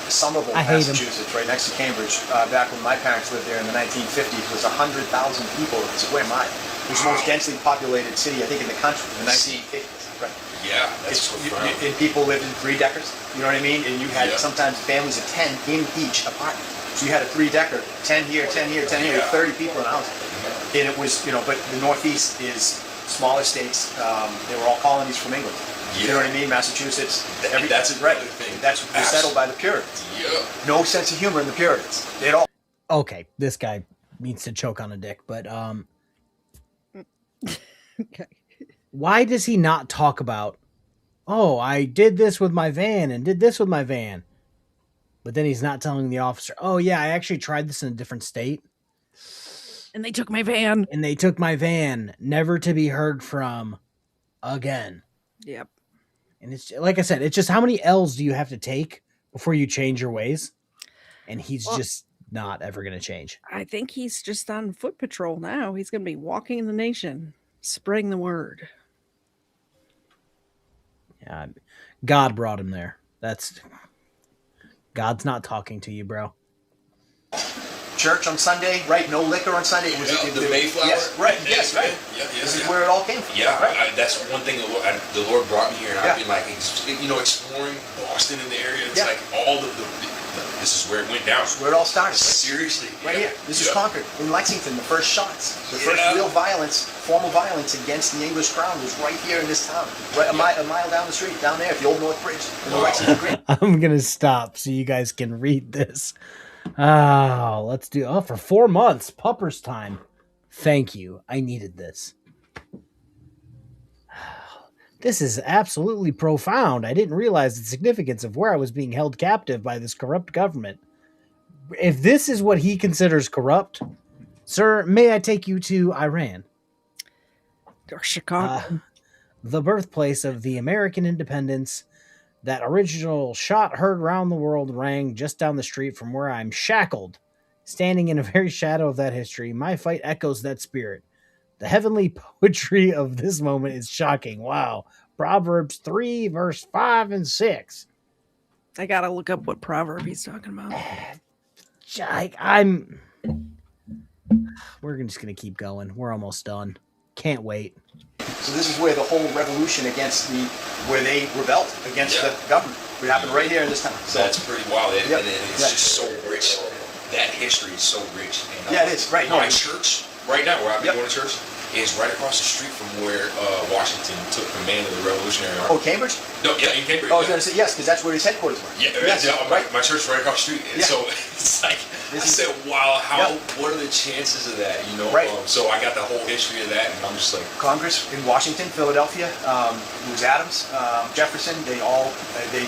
Somerville, Massachusetts, right next to Cambridge, back when my parents lived there in the 1950s, was 100,000 people per square mile. It was the most densely populated city, I think, in the country in the 1950s. Right. Yeah, that's profound. And people lived in 3-deckers, you know what I mean? And you had sometimes families of 10 in each apartment. So you had a 3-decker, 10 here, 10 here, 10 here, with 30 people in a house. And it was, but the Northeast is smaller states. They were all colonies from England. You know what I mean? Massachusetts. That's a right. thing. That's settled by the Puritans. Yeah. No sense of humor in the Puritans. They all. Okay, this guy needs to choke on a dick, but okay. Why does he not talk about? Oh, I did this with my van and did this with my van, but then he's not telling the officer. Oh yeah, I actually tried this in a different state. And they took my van. Never to be heard from again. Yep. And it's like I said, it's just how many L's do you have to take before you change your ways? And he's just not ever going to change. I think he's just on foot patrol now. He's going to be walking the nation, spreading the word. Yeah, God brought him there. God's not talking to you, bro. Church on Sunday, right? No liquor on Sunday. It was the Mayflower. Yes, right. Yes, right. This is where it all came from. Yeah, right? that's one thing the Lord brought me here, and I've been like, exploring Boston in the area. It's like all this is where it went down. This is where it all started. Right? Seriously, right here. This is Concord in Lexington. The first shots, the first real violence, formal violence against the English crown was right here in this town, right a mile down the street, down there at the Old North Bridge in the Lexington Green. I'm gonna stop so you guys can read this. Let's do for 4 months. Pupper's time. Thank you. I needed this. This is absolutely profound. I didn't realize the significance of where I was being held captive by this corrupt government. If this is what he considers corrupt, sir, may I take you to Iran? Or Chicago. The birthplace of the American independence. That original shot heard round the world rang just down the street from where I'm shackled. Standing in a very shadow of that history, my fight echoes that spirit. The heavenly poetry of this moment is shocking. Wow. Proverbs 3, verse 5 and 6. I gotta look up what proverb he's talking about. We're just gonna keep going. We're almost done. Can't wait. So this is where the whole revolution where they rebelled against the government. It happened right here in this town. So that's pretty wild, and it's just so rich. That history is so rich. And it is. Right. My church, right now, where I've been going to church, is right across the street from where Washington took command of the Revolutionary Army. Oh, Cambridge? No, yeah, in Cambridge. I was going to say yes, because that's where his headquarters were. Yeah, my church is right across the street. And so it's like, I said, wow, what are the chances of that, you know? Right. So I got the whole history of that, and I'm just like... Congress in Washington, Philadelphia, it was Adams, Jefferson, they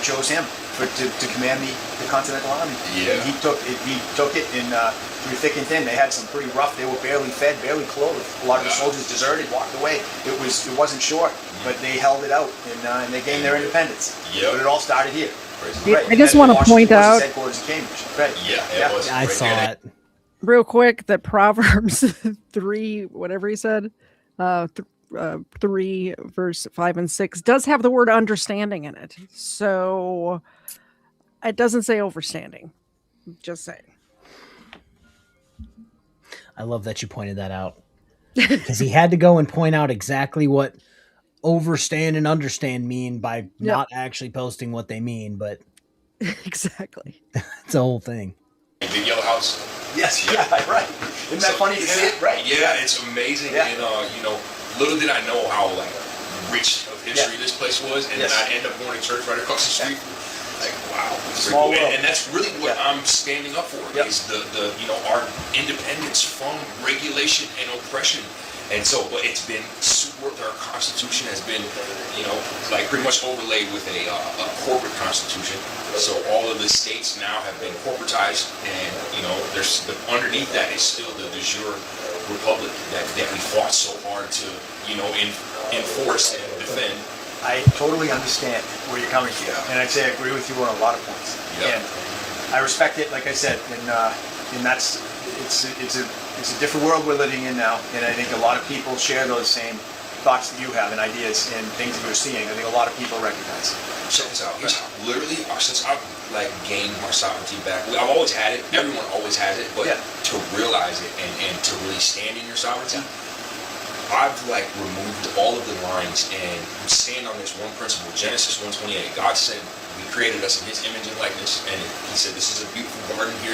chose him to command the Continental Army. Yeah. And he took it in through thick and thin. They had some pretty rough, they were barely fed, barely clothed. A lot of the soldiers deserted, walked away. It wasn't short, but they held it out, and they gained their independence. Yeah. But it all started here. Right. I just want to point out, headquarters in Cambridge. Right. Yeah, it was. I saw it. Real quick, that Proverbs 3, whatever he said, 3 verse 5 and 6 does have the word understanding in it. So it doesn't say overstanding. Just saying. I love that you pointed that out. Because he had to go and point out exactly what overstand and understand mean by not actually posting what they mean, but exactly. It's a whole thing. Big Yellow House. Yes, right. Isn't that funny to see it? Right. Yeah, it's amazing. Yeah. And little did I know how rich of history this place was, and then I end up going to church right across the street. Like, wow, small world. And that's really what I'm standing up for is the our independence from regulation and oppression. And so, but it's been our Constitution has been, pretty much overlaid with a corporate Constitution. So all of the states now have been corporatized, and there's underneath that is still the de jure republic that we fought so hard to enforce and defend. I totally understand where you're coming from, and I'd say I agree with you on a lot of points. And I respect it, like I said, and that's it's a different world we're living in now, and I think a lot of people share those same thoughts that you have and ideas and things that you're seeing. I think a lot of people recognize it. Check this out. Literally, since I've gained my sovereignty back, I've always had it. Everyone always has it, but to realize it and to really stand in your sovereignty. I've removed all of the lines and stand on this one principle. Genesis 1:28. God said He created us in His image and likeness, and He said, "This is a beautiful garden. He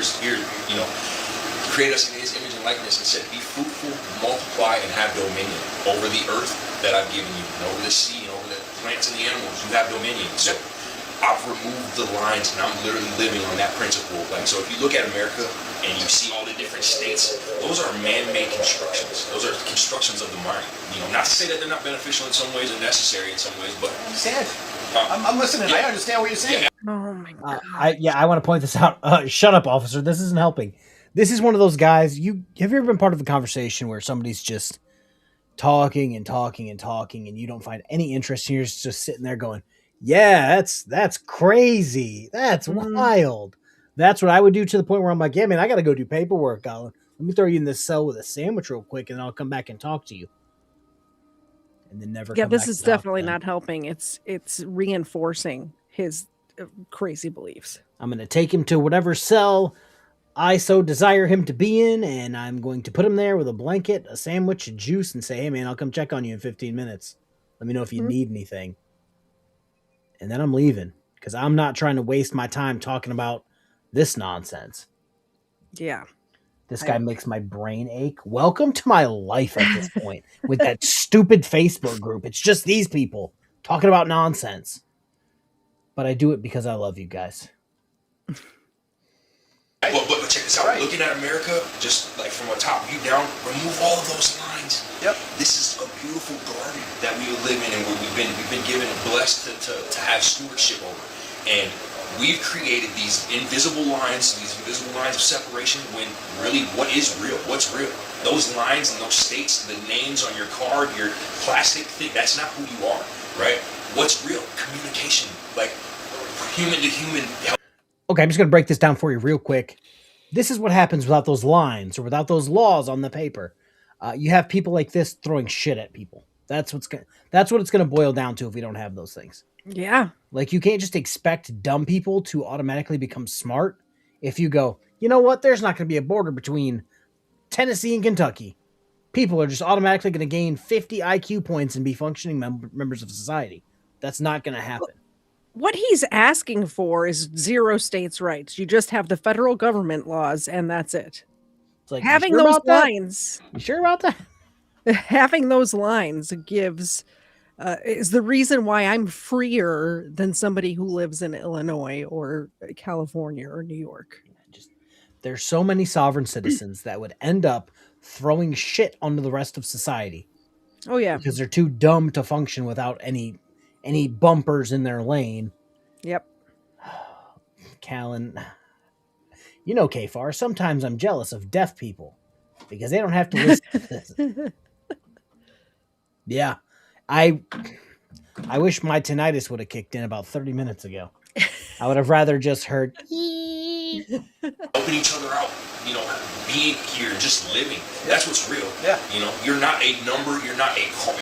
created us in His image and likeness, and said, be fruitful, multiply, and have dominion over the earth that I've given you, and over the sea, and over the plants and the animals. You have dominion." So I've removed the lines, and I'm literally living on that principle. So if you look at America and you see all the different states, those are man-made constructions. Those are constructions of the mind. Not to say that they're not beneficial in some ways or necessary in some ways, but I understand. I'm listening. I understand what you're saying. Oh my god. I want to point this out. Shut up, officer. This isn't helping. This is one of those guys. Have you ever been part of a conversation where somebody's just talking and talking and talking, and you don't find any interest, and you're just sitting there going, "Yeah, that's crazy. That's wild." That's what I would do, to the point where I'm like, yeah, man, I got to go do paperwork, Colin. Let me throw you in this cell with a sandwich real quick, and then I'll come back and talk to you. And then never. Yeah, come this back is to talk to definitely them. not helping. It's reinforcing his crazy beliefs. I'm going to take him to whatever cell I so desire him to be in, and I'm going to put him there with a blanket, a sandwich, a juice, and say, hey, man, I'll come check on you in 15 minutes. Let me know if you need anything. And then I'm leaving, because I'm not trying to waste my time talking about this nonsense. Yeah. This guy makes my brain ache. Welcome to my life at this point with that stupid Facebook group. It's just these people talking about nonsense. But I do it because I love you guys. But check this out. Looking at America, just like from a top view down, remove all of those lines. Yep. This is a beautiful garden that we live in, and we've been given and blessed to have stewardship over. And we've created these invisible lines of separation, when really, what is real? What's real? Those lines and those states, the names on your card, your plastic thing, that's not who you are, right? What's real? Communication, like human to human. Okay, I'm just going to break this down for you real quick. This is what happens without those lines or without those laws on the paper. You have people like this throwing shit at people. That's what it's going to boil down to if we don't have those things. Yeah. Like, you can't just expect dumb people to automatically become smart if you go, you know what, there's not going to be a border between Tennessee and Kentucky. People are just automatically going to gain 50 IQ points and be functioning members of society. That's not going to happen. What he's asking for is 0 states' rights. You just have the federal government laws, and that's it. It's like, having you sure those about that? lines. You sure about that? Having those lines gives is the reason why I'm freer than somebody who lives in Illinois or California or New York. There's so many sovereign citizens that would end up throwing shit onto the rest of society. Oh yeah, because they're too dumb to function without any bumpers in their lane. Yep. Callan, you know, Kfar, sometimes I'm jealous of deaf people because they don't have to listen to this. Yeah. I wish my tinnitus would have kicked in about 30 minutes ago. I would have rather just heard helping each other out, you know, being here, just living. That's what's real. Yeah. You know, you're not a number, you're not a car.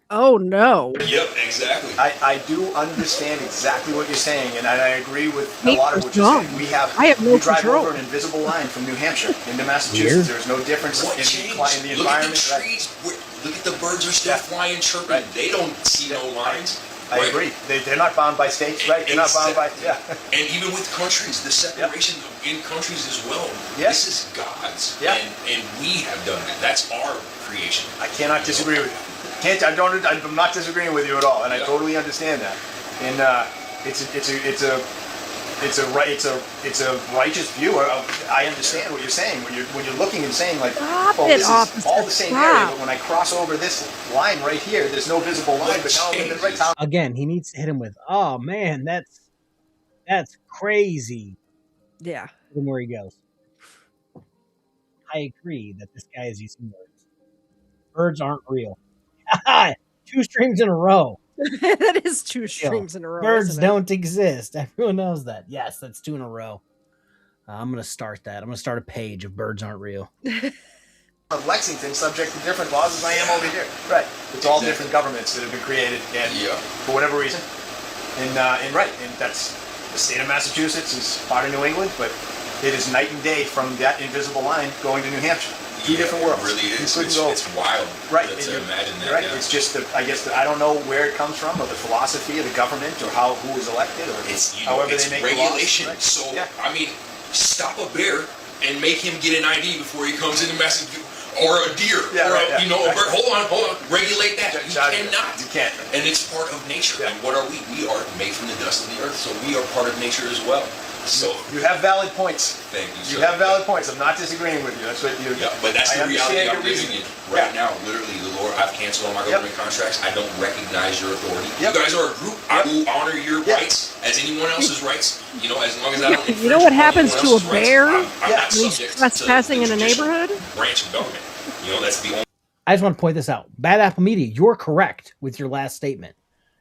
Oh no. Yep, exactly. I do understand exactly what you're saying, and I agree with a Hate lot of for what you're dumb. saying. I have no we drive control. over an invisible line from New Hampshire into Massachusetts. Weird. There's no difference What in changed? the Look at the environment. trees. Look at the birds are still flying, chirping. Right. They don't see no lines. I agree. They're not bound by states, right? They're not bound by, yeah. And even with countries, the separation in countries as well. Yeah. This is God's. Yeah. And we have done it. That's our creation. I cannot disagree with you. I'm not disagreeing with you at all, and I totally understand that. And it's a righteous view. I understand what you're saying when you're looking and saying like, oh, this is all the same area, but when I cross over this line right here, there's no visible line. But now I'm in the right town. again. He needs to hit him with, oh man, that's crazy. Yeah. And where he goes. I agree that this guy is using words. Birds aren't real. 2 streams in a row. That is 2 streams in a row. Birds isn't it? don't exist. Everyone knows that. Yes, that's 2 in a row. I'm going to start that. I'm going to start a page of birds aren't real. Of Lexington, subject to different laws as I am over here. Right. It's all different governments that have been created, and for whatever reason. And that's the state of Massachusetts is part of New England, but it is night and day from that invisible line going to New Hampshire. 2 different worlds. It really is. You couldn't go. It's wild. Right. To imagine that. Right. Yeah. It's just I guess I don't know where it comes from, or the philosophy of the government, or who is elected, or however it's they make regulation. the laws. So I mean, stop a bear and make him get an ID before he comes into Massachusetts, or a deer, a bird. Hold on. Regulate that. You cannot. You can't. And it's part of nature. And what are we? We are made from the dust of the earth, so we are part of nature as well. So you have valid points. Thank you. You have valid points. I'm not disagreeing with you. That's what you. Yeah, but that's the reality I'm living in right now. Literally, the Lord. I've canceled all my government contracts. I don't recognize your authority. You guys are a group. I will honor your rights as anyone else's rights. You know, as long as I don't. You know what happens to a bear I'm not when he's subject trespassing in a judicial neighborhood? branch of government. You know, that's the only. I just want to point this out. Bad Apple Media, you're correct with your last statement.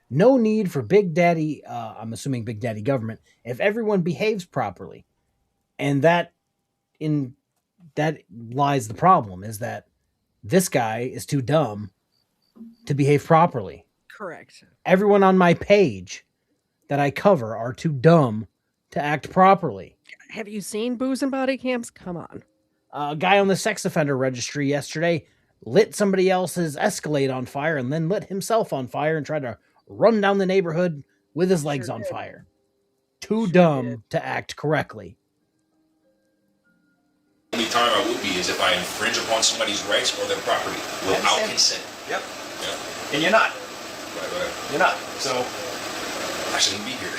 No need for Big Daddy, I'm assuming Big Daddy government, if everyone behaves properly. And that lies the problem, is that this guy is too dumb to behave properly. Correct. Everyone on my page that I cover are too dumb to act properly. Have you seen booze and body cams? Come on. A guy on the sex offender registry yesterday lit somebody else's Escalade on fire and then lit himself on fire and tried to run down the neighborhood with his legs on fire. Too dumb to act correctly. The only time I would be is if I infringe upon somebody's rights or their property without consent. Yep. Yeah. And you're not. Right. You're not. So I shouldn't be here.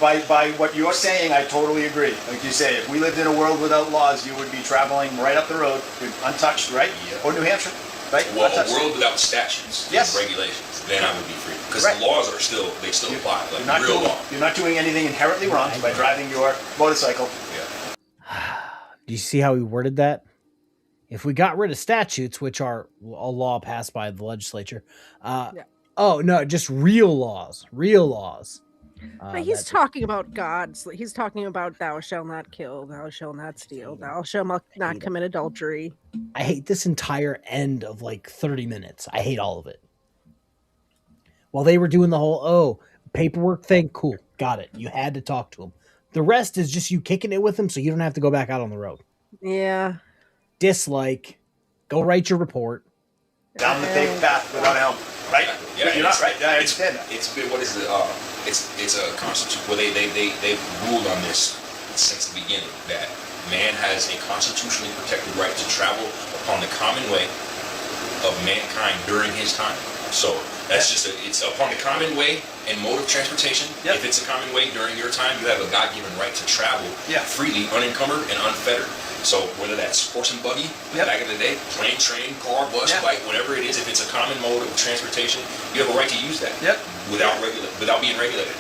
By what you're saying, I totally agree. Like you say, if we lived in a world without laws, you would be traveling right up the road, untouched, right? Yeah. Or New Hampshire, right? Well, Untouched. a world without statutes and regulations, then I would be free. Because Right. the laws are still apply, like You're not real doing, law. You're not doing anything inherently wrong by driving your motorcycle. Do you see how he worded that? If we got rid of statutes, which are a law passed by the legislature, oh no, just real laws. But he's talking about God's. He's talking about thou shalt not kill, thou shalt not steal, thou shalt not commit adultery. I hate this entire end of like 30 minutes. I hate all of it. While they were doing the whole, paperwork thing, cool, got it. You had to talk to him. The rest is just you kicking it with him so you don't have to go back out on the road. Yeah. Dislike, go write your report. Down the paved path without help, right? Yeah, You're not right. I understand that. It's been, what is it? It's a constitution. Well, they've ruled on this since the beginning that man has a constitutionally protected right to travel upon the common way of mankind during his time. So that's it's upon the common way and mode of transportation. If it's a common way during your time, you have a God-given right to travel freely, unencumbered, and unfettered. So whether that's horse and buggy, back in the day, plane, train, car, bus, bike, whatever it is, if it's a common mode of transportation, you have a right to use that without being regulated.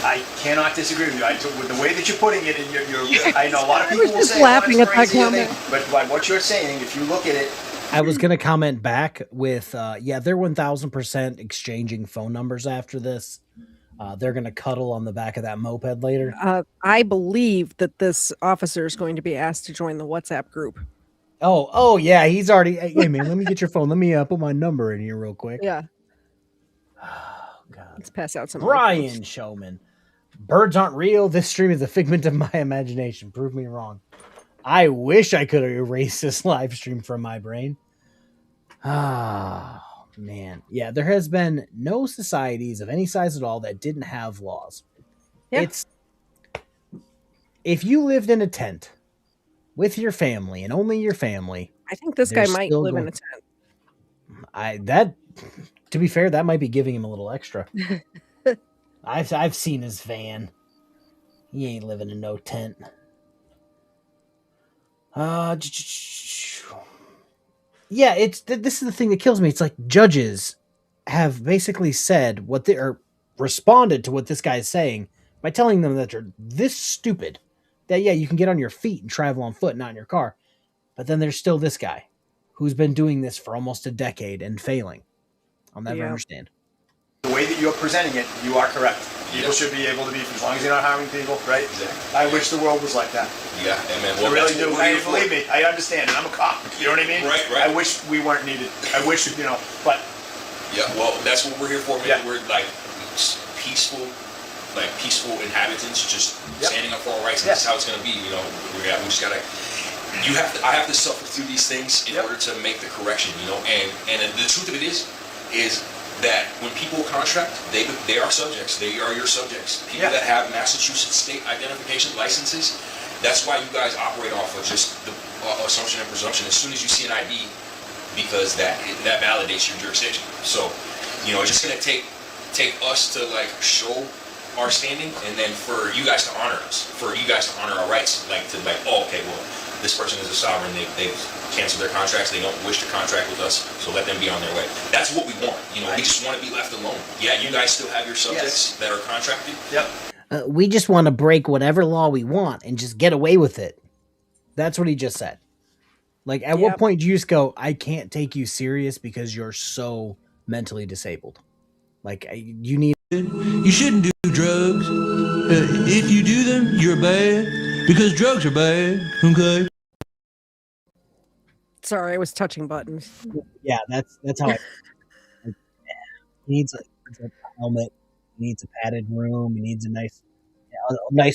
I cannot disagree with you. With the way that you're putting it, and I know a lot of people will say, laughing at that crazy, comment. but by what you're saying, if you look at it, I was going to comment back with, they're 1000% exchanging phone numbers after this. They're going to cuddle on the back of that moped later. I believe that this officer is going to be asked to join the WhatsApp group. Oh yeah, he's already. Hey man, let me get your phone. Let me put my number in here real quick. Yeah. God. Let's pass out some. Brian Showman. Birds aren't real. This stream is a figment of my imagination. Prove me wrong. I wish I could erase this live stream from my brain. Ah, man. Yeah, there has been no societies of any size at all that didn't have laws. Yeah. If you lived in a tent with your family and only your family, I think this guy might live in a tent. To be fair, that might be giving him a little extra. I've seen his van. He ain't living in no tent. Yeah, this is the thing that kills me. It's like judges have basically said what they or responded to what this guy is saying by telling them that they're this stupid that you can get on your feet and travel on foot, not in your car. But then there's still this guy who's been doing this for almost a decade and failing. I'll never understand. the way that you're presenting it, you are correct. People should be able to be, as long as you're not harming people, right? Exactly. I wish the world was like that. Yeah, amen. Well, I really do. Believe me, I understand it. I'm a cop. You know what I mean? Right. I wish we weren't needed. I wish, but. Yeah, well, that's what we're here for, man. Yeah. We're like peaceful inhabitants, just standing up for our rights, and that's how it's going to be. We just got to. I have to suffer through these things in order to make the correction, and the truth of it is that when people contract, they are subjects. They are your subjects. People that have Massachusetts state identification licenses, that's why you guys operate off of just the assumption and presumption as soon as you see an ID, because that validates your jurisdiction. So, it's just going to take us to show our standing, and then for you guys to honor us, for you guys to honor our rights, this person is a sovereign, they've canceled their contracts, they don't wish to contract with us, so let them be on their way. That's what we want. We just want to be left alone. Yeah, you guys still have your subjects that are contracted. Yep. We just want to break whatever law we want and just get away with it. That's what he just said. At what point do you just go, I can't take you serious because you're so mentally disabled. Like you need. You shouldn't do drugs. If you do them, you're bad because drugs are bad. Okay. Sorry, I was touching buttons. Yeah, that's how I. He needs a helmet. He needs a padded room. He needs a nice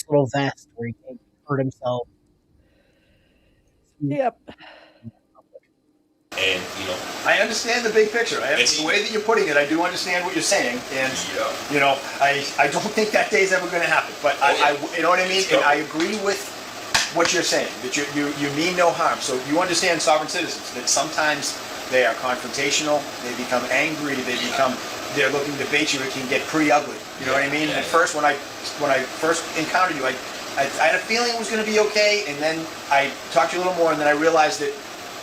little vest where he can't hurt himself. Yep. And, I understand the big picture. The way that you're putting it, I do understand what you're saying. And, I don't think that day's ever going to happen. But, you know what I mean? And I agree with what you're saying, that you mean no harm. So you understand sovereign citizens, that sometimes they are confrontational, they become angry, they're looking to bait you, it can get pretty ugly. You know what I mean? At first, when I first encountered you, I had a feeling it was going to be okay, and then I talked to you a little more, and then I realized that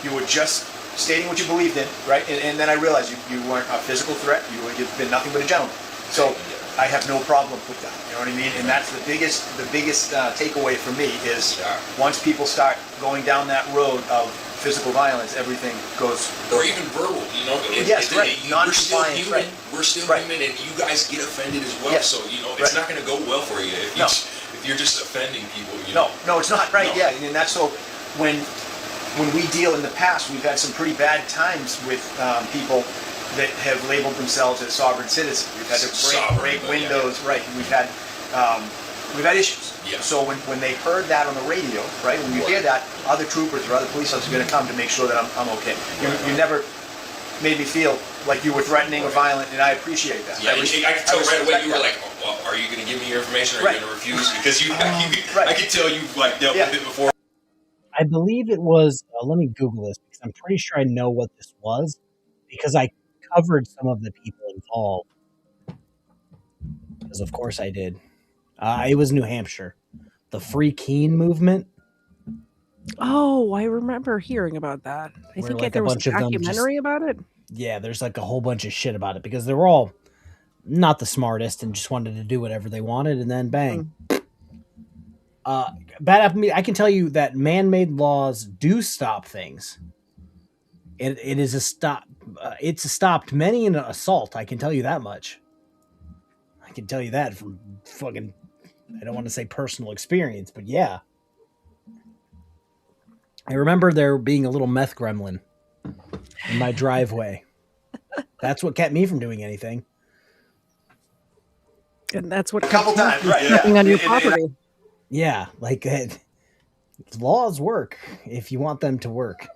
you were just stating what you believed in, right? And then I realized you weren't a physical threat. You've been nothing but a gentleman. So I have no problem with that. You know what I mean? And that's the biggest takeaway for me is once people start going down that road of physical violence, everything goes. Or even verbal, Yes, right. We're still human. Right. We're still human, and you guys get offended as well. Yes. So it's not going to go well for you if you're just offending people. No, it's not right. No. Yeah, and that's so when we deal in the past, we've had some pretty bad times with people that have labeled themselves as sovereign citizens. We've had to break windows. Yeah. Right. We've had issues. Yeah. So when they heard that on the radio, right, when you hear that, other troopers or other police officers are going to come to make sure that I'm okay. You never made me feel like you were threatening or violent, and I appreciate that. Yeah, I could tell right away you were like, well, are you going to give me your information or are you going to refuse? Because I could tell you've dealt with it before. I believe it was, let me Google this because I'm pretty sure I know what this was because I covered some of the people involved. Because of course I did. It was New Hampshire. The Free Keene movement. Oh, I remember hearing about that. I think there was a documentary about it. Yeah, there's like a whole bunch of shit about it because they were all not the smartest and just wanted to do whatever they wanted, and then bang. Bad apple meat. I can tell you that man-made laws do stop things. It is a stop. It's stopped many an assault. I can tell you that much. I can tell you that from fucking. I don't want to say personal experience, but yeah. I remember there being a little meth gremlin in my driveway. That's what kept me from doing anything. And that's what a couple times, right? On your property. Yeah, like laws work if you want them to work.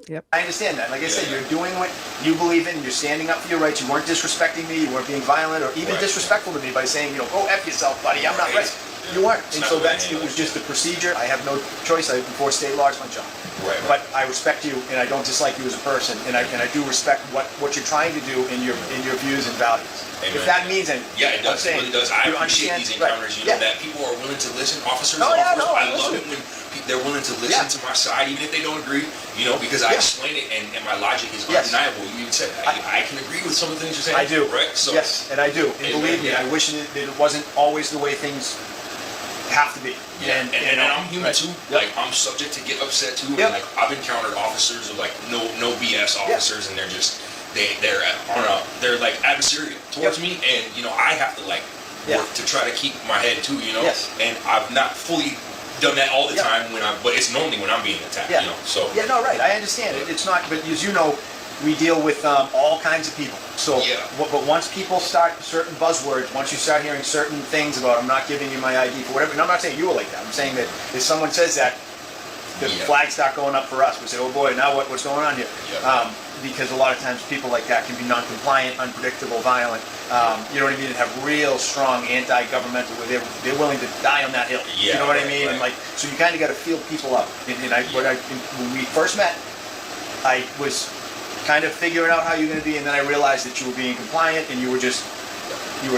Yep. I understand that. Like I said, you're doing what you believe in. You're standing up for your rights. You weren't disrespecting me. You weren't being violent or even disrespectful to me by saying, go F yourself, buddy. I'm not right. You weren't. And so it was just a procedure. I have no choice. I enforce state law. It's my job. Right. But I respect you, and I don't dislike you as a person, and I do respect what you're trying to do in your views and values. Amen. If that means anything. Yeah, it does. It really does. I appreciate these encounters. You know that people are willing to listen. Officers, I love it when they're willing to listen to my side, even if they don't agree. Because I explain it, and my logic is undeniable. You even said I can agree with some of the things you're saying. I do. Right. So, yes, and I do. And believe me, I wish that it wasn't always the way things have to be. Yeah, and I'm human too. Like I'm subject to get upset too. And like I've encountered officers of like no BS officers, and they're just they're like adversarial towards me, and I have to like work to try to keep my head too. And I've not fully done that all the time but it's normally when I'm being attacked. So right. I understand it. It's not, but as you know, we deal with all kinds of people. So, but once people start certain buzzwords, once you start hearing certain things about, I'm not giving you my ID for whatever, and I'm not saying you were like that. I'm saying that if someone says that, the flags start going up for us. We say, oh boy, now what's going on here? Because a lot of times people like that can be non-compliant, unpredictable, violent. You know what I mean? And have real strong anti-governmental, where they're willing to die on that hill. You know what I mean? And like, so you kind of got to feel people up. And when we first met, I was kind of figuring out how you're going to be, and then I realized that you were being compliant, and you were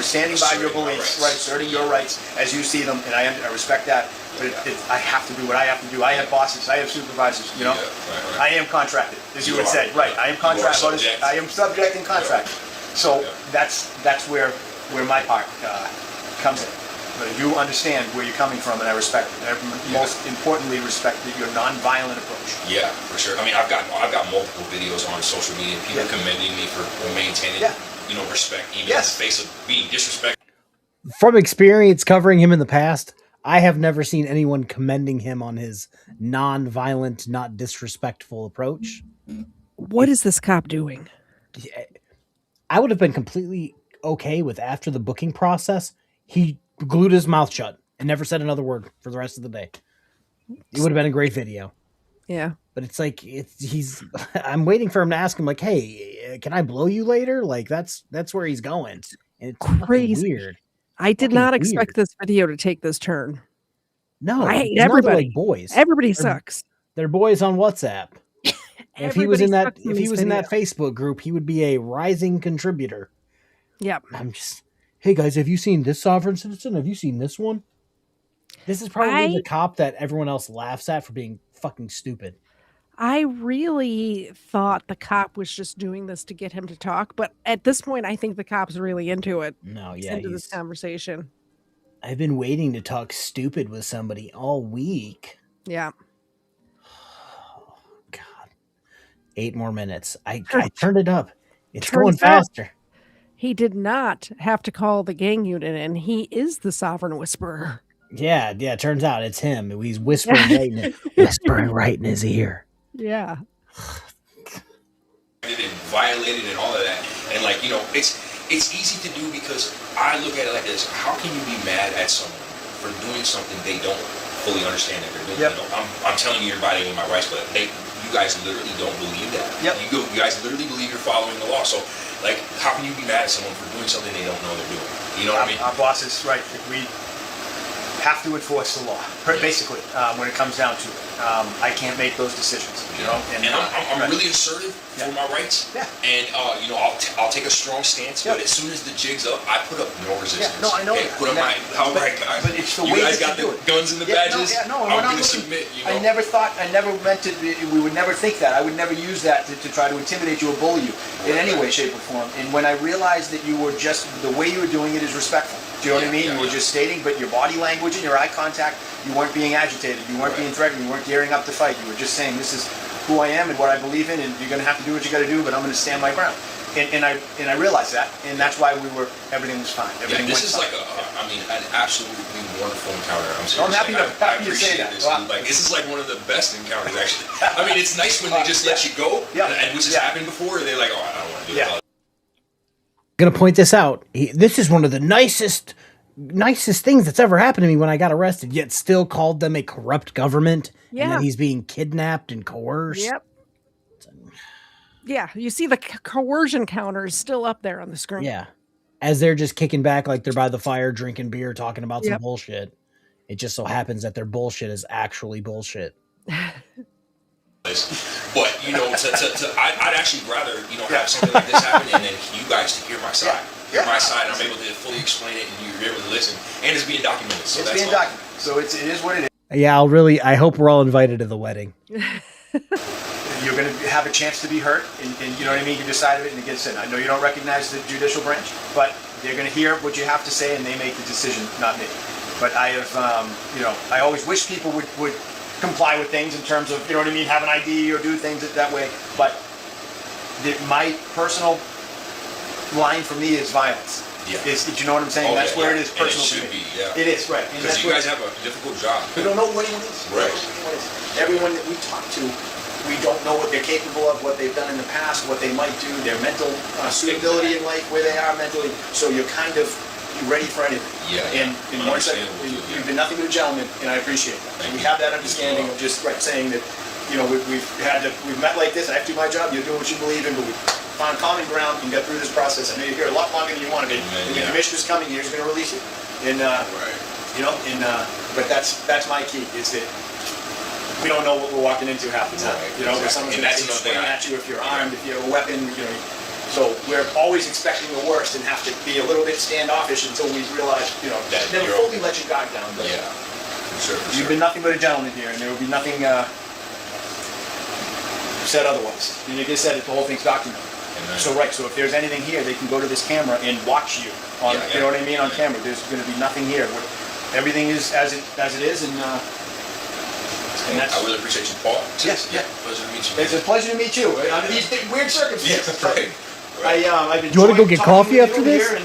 standing by your beliefs, right, asserting your rights as you see them, and I respect that. But I have to do what I have to do. I have bosses, I have supervisors. I am contracted, as you would say, right? I am contracted. I am subject and contracted. So that's where my part comes in. But I do understand where you're coming from, and I respect it. And I most importantly respect your non-violent approach. Yeah, for sure. I mean, I've got multiple videos on social media, people commending me for maintaining, respect, even in the face of being disrespectful. From experience covering him in the past, I have never seen anyone commending him on his non-violent, not disrespectful approach. What is this cop doing? I would have been completely okay with after the booking process, he glued his mouth shut and never said another word for the rest of the day. It would have been a great video. Yeah. But it's like, I'm waiting for him to ask him like, hey, can I blow you later? Like that's where he's going. And it's crazy. Weird. I did not expect this video to take this turn. No, I hate everybody. Like boys. Everybody sucks. They're boys on WhatsApp. If he was in that Facebook group, he would be a rising contributor. Yep. I'm just, hey guys, have you seen this sovereign citizen? Have you seen this one? This is probably the cop that everyone else laughs at for being fucking stupid. I really thought the cop was just doing this to get him to talk, but at this point, I think the cop's really into it. No, yeah, into this conversation. I've been waiting to talk stupid with somebody all week. Yeah. Oh, God. 8 more minutes. I turned it up. It's Turns going faster. He did not have to call the gang unit, and he is the Sovereign Whisperer. Yeah. Turns out it's him. He's whispering right in his ear. Yeah. And violated and all of that. And it's easy to do because I look at it like this. How can you be mad at someone for doing something they don't fully understand that they're doing? Yep. I'm telling you, you're violating my rights, but you guys literally don't believe that. Yep. You guys literally believe you're following the law. So, how can you be mad at someone for doing something they don't know they're doing? You know what I mean? Our boss is right. We have to enforce the law, basically, when it comes down to it. I can't make those decisions, And I'm really assertive for my rights. Yeah. And I'll take a strong stance. But as soon as the jig's up, I put up no resistance. Yeah, no, I know that. Put up but it's the you way guys that got you the do it. guns and the badges. No, I'm going to submit. I never meant to. We would never think that. I would never use that to try to intimidate you or bully you in any way, shape, or form. And when I realized that you were just the way you were doing it is respectful. Do you know what I mean? You were just stating, but your body language and your eye contact, you weren't being agitated, you weren't being threatened, you weren't gearing up to fight. You were just saying, this is who I am and what I believe in, and you're going to have to do what you got to do, but I'm going to stand my ground. And I realized that, and that's why everything was fine. Everything this is went fine. an absolutely wonderful encounter. I'm happy to say that. Wow. This is like one of the best encounters, actually. I mean, it's nice when they just let you go, and which has happened before, and they're like, I don't want to do it. Gonna point this out. This is one of the nicest things that's ever happened to me when I got arrested, yet still called them a corrupt government. Yeah. And that he's being kidnapped and coerced. Yep. Yeah, you see the coercion counters still up there on the screen. Yeah. As they're just kicking back like they're by the fire, drinking beer, talking about some bullshit. It just so happens that their bullshit is actually bullshit. But I'd actually rather have something like this happen and then you guys to hear my side. Hear my side, and I'm able to fully explain it, and you're able to listen, and it's being documented. So it's being documented. So it is what it is. Yeah, I hope we're all invited to the wedding. You're going to have a chance to be heard, and you know what I mean. You decide it, and it gets in. I know you don't recognize the judicial branch, but they're going to hear what you have to say, and they make the decision, not me. But I have, I always wish people would comply with things in terms of, have an ID or do things that way. But my personal line for me is violence. Yeah. Do you know what I'm saying? That's where it is personal. And it should be, yeah. It is, right. Because you guys have a difficult job. We don't know what anyone is. Right. Everyone that we talk to, we don't know what they're capable of, what they've done in the past, what they might do, their mental suitability in life, where they are mentally. So you're ready for anything. Yeah. And one second, you've been nothing but a gentleman, and I appreciate that. We have that understanding of just saying that, we've met like this. I have to do my job. You're doing what you believe in, but we found common ground and got through this process. I know you're here a lot longer than you want to be. And the commissioner's coming here. He's going to release it. And but that's my key. Is that we don't know what we're walking into half the time. Right. Someone's going to swing at you if you're armed, if you have a weapon. So we're always expecting the worst and have to be a little bit standoffish until we realize, that never fully let your guard down. But for sure. You've been nothing but a gentleman here, and there will be nothing said otherwise. And like I said, the whole thing's documented. So if there's anything here, they can go to this camera and watch you on, you know what I mean, on camera. There's going to be nothing here. everything is as it is, and that's, I really appreciate you, Paul. Yes, Yeah, pleasure to meet you. it's a pleasure to meet you under these weird circumstances. Yeah, right. I've Do you want to go enjoyed get talking coffee with after you this? here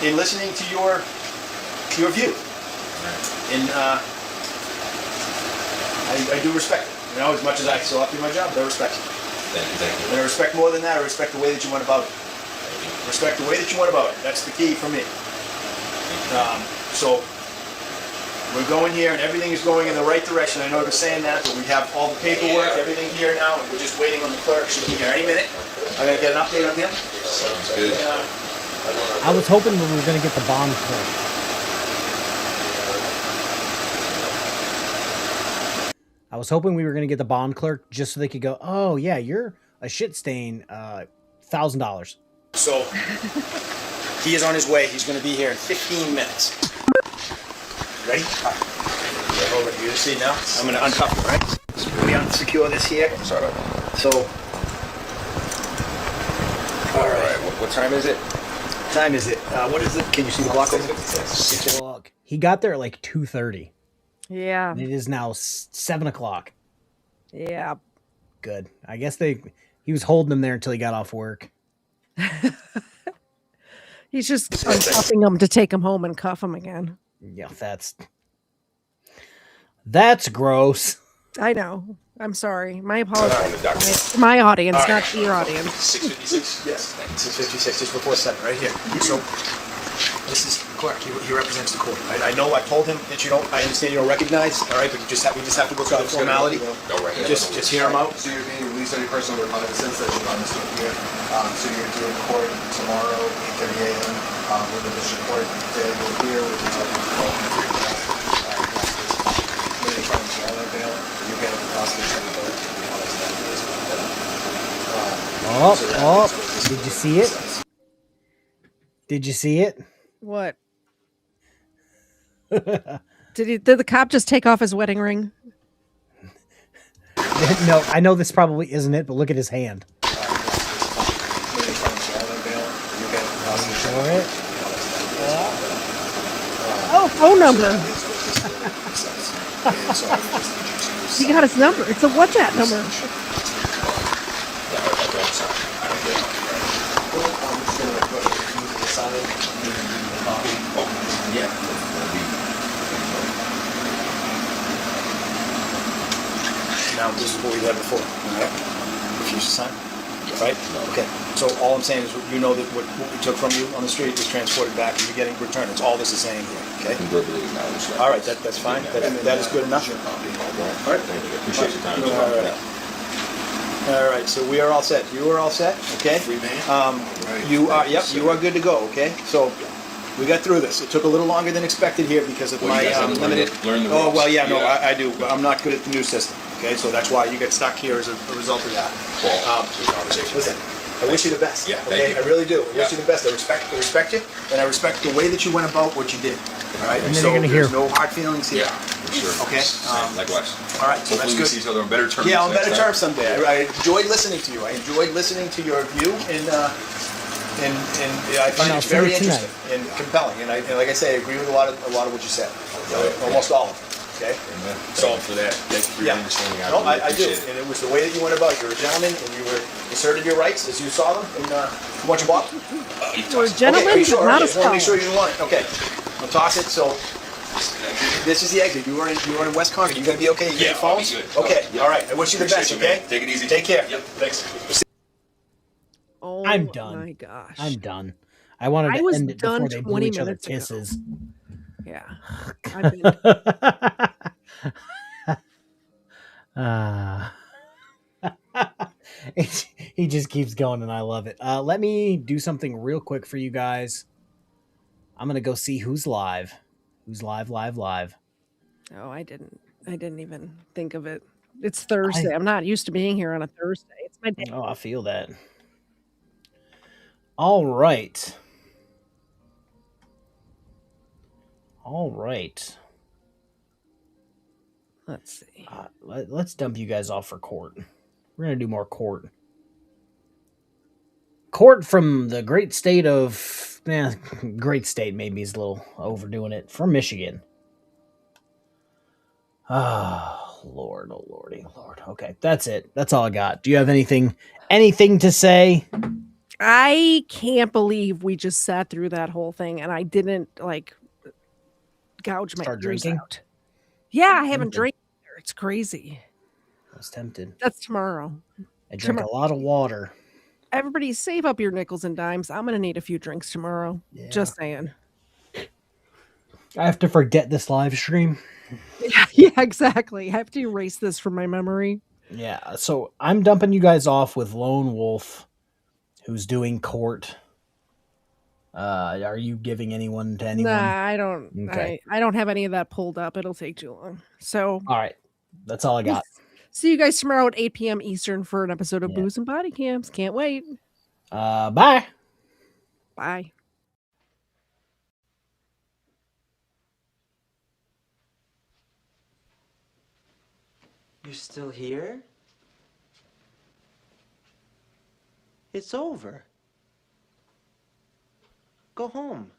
and listening to your view, and I do respect it. You know, as much as I still have to do my job, but I respect it. Thank you. And I respect more than that. I respect the way that you went about it. Respect the way that you went about it. That's the key for me. So we're going here, and everything is going in the right direction. I know I was saying that, but we have all the paperwork, everything here now, and we're just waiting on the clerk. She'll be here any minute. I'm gonna get an update on him. Sounds good. I was hoping we were going to get the bond clerk. I was hoping we were going to get the bond clerk just so they could go, oh, yeah, you're a shit stain, $1,000. So he is on his way. He's going to be here in 15 minutes. Ready? All right. Over here. You see now? I'm going to uncuff you, right? So we unsecure this here. Sorry about that. So, all right. What time is it? Time is it? What is it? Can you see the clock? Look, he got there at like 2:30. Yeah. And it is now 7 o'clock. Yeah. Good. I guess he was holding them there until he got off work. He's just uncuffing them to take them home and cuff them again. Yeah, that's gross. I know. I'm sorry. My apologies. To my audience, not to your audience. 656? Yes. 656, just before 7, right here. So, this is the clerk. He represents the court. I know I told him that I understand you don't recognize, all right, but we just have to go through the formality. Just hear him out. So you're being released on your personal recognizance that you promised to appear. So you're doing court tomorrow, 8:30 a.m. With the district court. They will hear with the Did you see it? Did you see it? What? Did the cop just take off his wedding ring? No, I know this probably isn't it, but look at his hand. Oh, phone number. He got his number. It's a WhatsApp number. Now, this is what we had before. Right? Refuse to sign? Right? Okay. So all I'm saying is you know that what we took from you on the street was transported back and you're getting returned. It's all this is saying here. Okay? Verbally acknowledge that. All right, that's fine. That is good enough. All right. Thank you. Appreciate your time. All right, so we are all set. You are all set, okay? You are, yep, you are good to go, okay? So we got through this. It took a little longer than expected here because of my limited. Learn the oh ropes. well, yeah, no, I do, but I'm not good at the new system. Okay, so that's why you get stuck here as a result of that. Listen, I wish you the best. Yeah, okay, thank you. I really do. I wish you the best. I respect you, and I respect the way that you went about what you did. All right, And then so you're gonna there's hear. no hard feelings here. Yeah, for sure. Okay. Likewise. All right, so Hopefully that's we good. see each other on better terms. Yeah, on next better time. terms someday. I enjoyed listening to you. I enjoyed listening to your view, and I find I'll it very see you interesting and compelling. And like I say, I agree with a lot of what you said. Almost all of it. Okay. Amen. So for that, thank you for your understanding. No, really I do, appreciate it. and it was the way that you went about. You're a gentleman, and you asserted your rights as you saw them. And you want your bottle? You're a gentleman, okay, are you sure? not a I just want to make sure scholar. you didn't want it. Okay, I'll toss it. So this is the exit. You were in West Concord. You gonna be okay? You get your I'll be phones? good. Okay. All right. I wish you the best. Appreciate you, Okay. man. Take it easy. Take care. Yep. Thanks. Oh, I'm done. my gosh. I'm done. I wanted I to was end it before done they blew 20 each other minutes ago. kisses. Yeah. I've been- He just keeps going and I love it. Let me do something real quick for you guys. I'm going to go see who's live. Who's live. Oh, I didn't even think of it. It's Thursday. I'm not used to being here on a Thursday. It's my day. Oh, I feel that. All right. Let's see. Let's dump you guys off for court. We're going to do more court. Court from the great state of great state maybe is a little overdoing it. From Michigan. Oh, Lord, oh lordy, Lord. Okay, that's it. That's all I got. Do you have anything to say? I can't believe we just sat through that whole thing and I didn't like gouge my Start ears drinking? out. Yeah, I haven't Tempted. drank. It's crazy. I was tempted. That's tomorrow. I drank a lot of water. Everybody save up your nickels and dimes. I'm gonna need a few drinks tomorrow. Yeah. Just saying. I have to forget this live stream. Yeah, exactly. I have to erase this from my memory. Yeah, so I'm dumping you guys off with Lone Wolf, who's doing court. Are you giving anyone to anyone? Nah, I don't. Okay. I don't have any of that pulled up. It'll take too long. So, all right, that's all I got. See you guys tomorrow at 8 p.m. Eastern for an episode of Booze and Body Cams. Can't wait. Bye. Bye. You're still here? It's over. Go home.